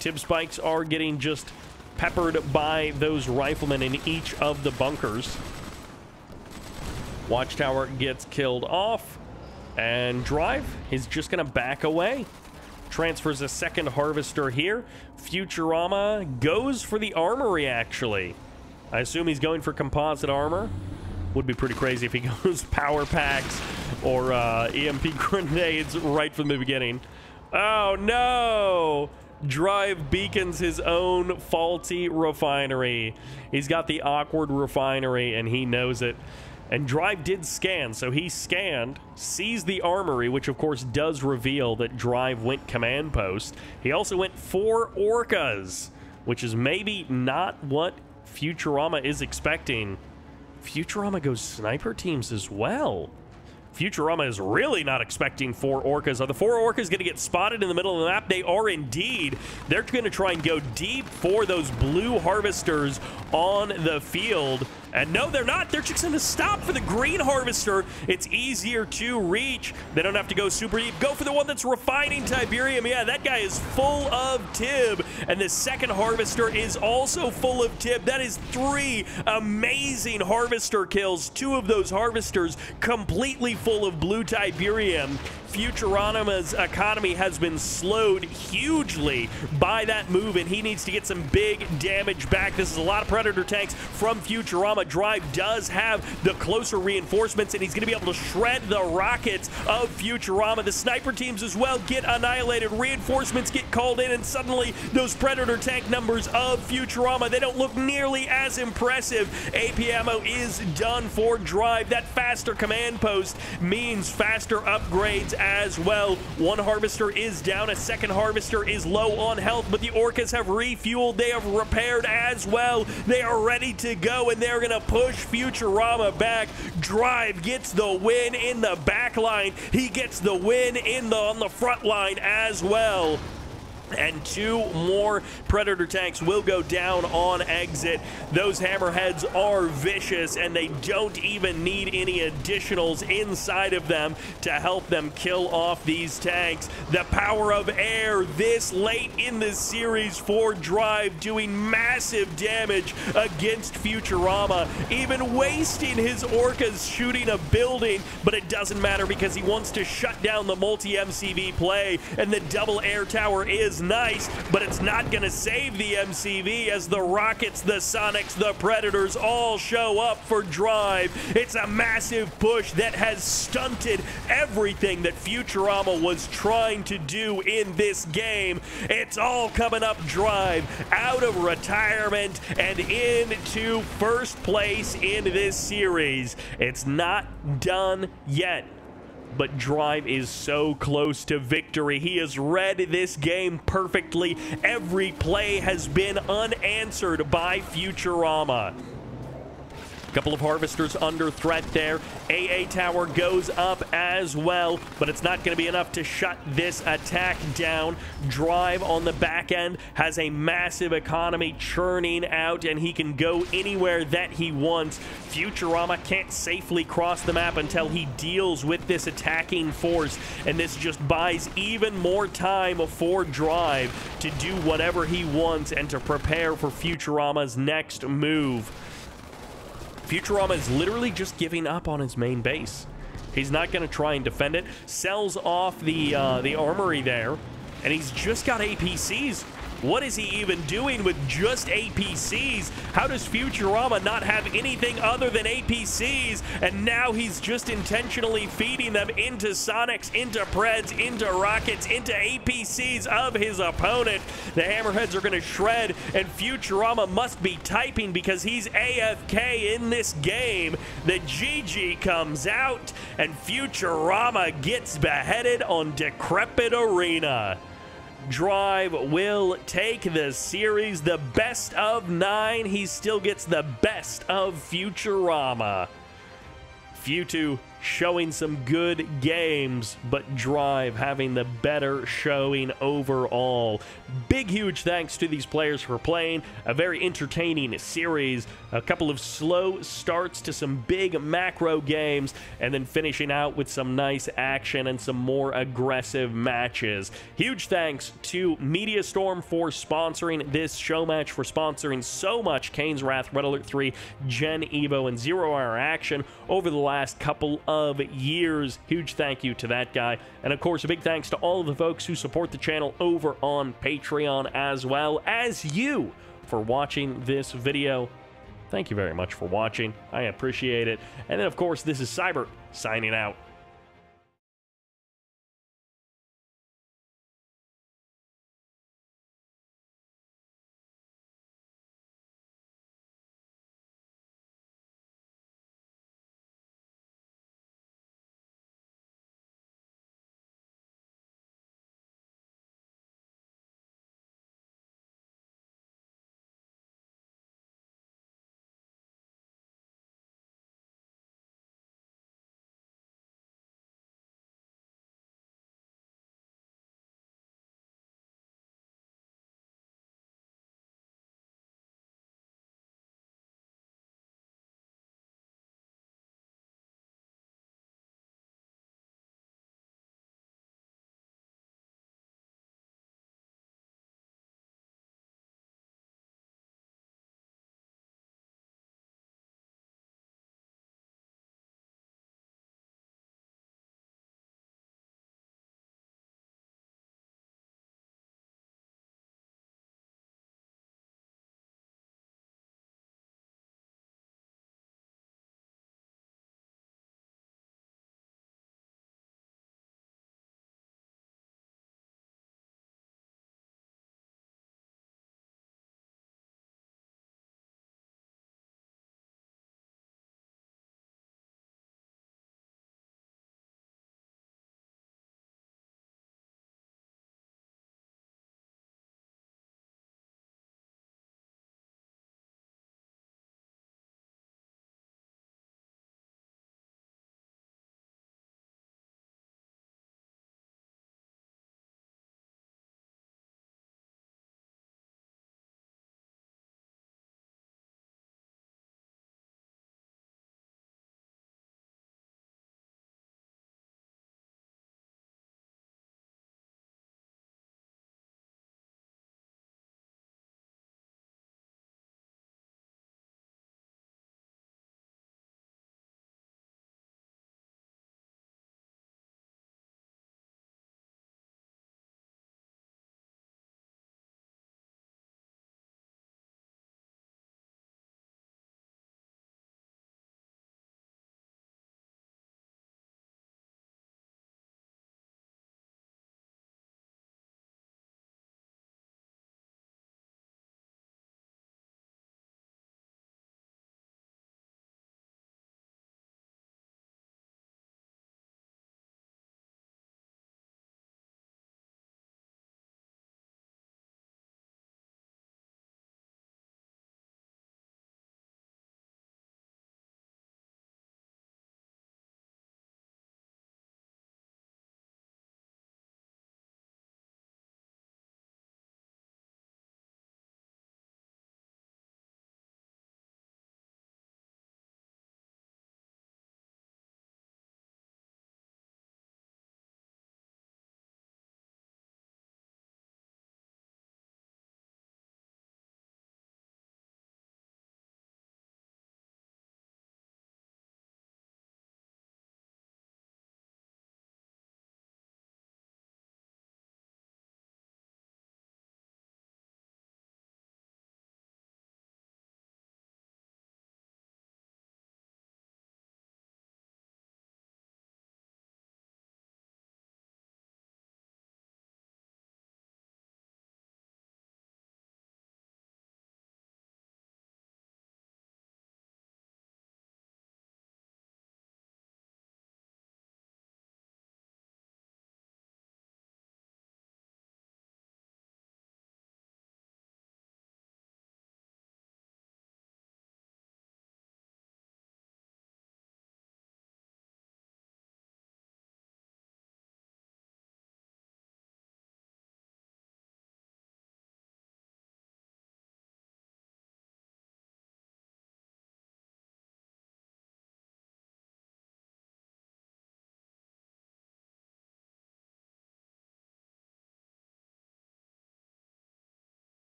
Tib spikes are getting just peppered by those riflemen in each of the bunkers. Watchtower gets killed off, and Drive is just going to back away. Transfers a second harvester here. Futurama goes for the armory, actually. I assume he's going for composite armor. Would be pretty crazy if he goes power packs or EMP grenades right from the beginning. Oh no! Drive beacons his own faulty refinery. He's got the awkward refinery and he knows it. And Drive did scan, so he scanned, sees the armory, which of course does reveal that Drive went command post. He also went 4 Orcas, which is maybe not what Futurama is expecting. Futurama goes sniper teams as well. Futurama is really not expecting 4 Orcas. Are the 4 Orcas going to get spotted in the middle of the map? They are indeed. They're going to try and go deep for those blue harvesters on the field. And no, they're not. They're just going to stop for the green harvester. It's easier to reach. They don't have to go super deep. Go for the one that's refining Tiberium. Yeah, that guy is full of Tib. And the second harvester is also full of Tib. That is 3 amazing harvester kills. 2 of those harvesters completely full of blue Tiberium. Futurama's economy has been slowed hugely by that move, and he needs to get some big damage back. This is a lot of Predator tanks from Futurama. Drive does have the closer reinforcements, and he's going to be able to shred the rockets of Futurama. The sniper teams as well get annihilated. Reinforcements get called in, and suddenly those Predator tank numbers of Futurama, they don't look nearly as impressive. AP ammo is done for Drive. That faster command post means faster upgrades as well. 1 harvester is down, a second harvester is low on health, but the Orcas have refueled, they have repaired as well. They are ready to go, and they're gonna push Futurama back. Drive gets the win in the back line. He gets the win on the front line as well. And 2 more Predator tanks will go down on exit. Those hammerheads are vicious, and they don't even need any additionals inside of them to help them kill off these tanks. The power of air this late in the series for Drive, doing massive damage against Futurama, even wasting his Orcas shooting a building, but it doesn't matter because he wants to shut down the multi-MCV play, and the double air tower is nice, but it's not going to save the MCV as the rockets, the Sonics, the Predators all show up for Drive. It's a massive push that has stunted everything that Futurama was trying to do in this game. It's all coming up Drive out of retirement and into first place in this series. It's not done yet, but Drive is so close to victory. He has read this game perfectly. Every play has been unanswered by Futurama. Couple of harvesters under threat there. AA tower goes up as well, but it's not going to be enough to shut this attack down. Drive on the back end has a massive economy churning out, and he can go anywhere that he wants. Futurama can't safely cross the map until he deals with this attacking force, and this just buys even more time for Drive to do whatever he wants and to prepare for Futurama's next move. Futurama is literally just giving up on his main base. He's not going to try and defend it. Sells off the armory there, and he's just got APCs. What is he even doing with just APCs? How does Futurama not have anything other than APCs? And now he's just intentionally feeding them into Sonics, into Preds, into Rockets, into APCs of his opponent. The Hammerheads are going to shred, and Futurama must be typing because he's AFK in this game. The GG comes out, and Futurama gets beheaded on Decrepit Arena. Drive will take the series, the best of 9. He still gets the best of Futurama. Futu showing some good games, but Drive having the better showing overall. Big, huge thanks to these players for playing a very entertaining series. A couple of slow starts to some big macro games, and then finishing out with some nice action and some more aggressive matches. Huge thanks to MediaStorm for sponsoring this show match, for sponsoring so much Kane's Wrath, Red Alert 3, Gen Evo, and Zero Hour Action over the last couple of years. Huge thank you to that guy. And of course, a big thanks to all of the folks who support the channel over on Patreon, as well as you for watching this video. Thank you very much for watching. I appreciate it. And then, of course, this is Cybert signing out.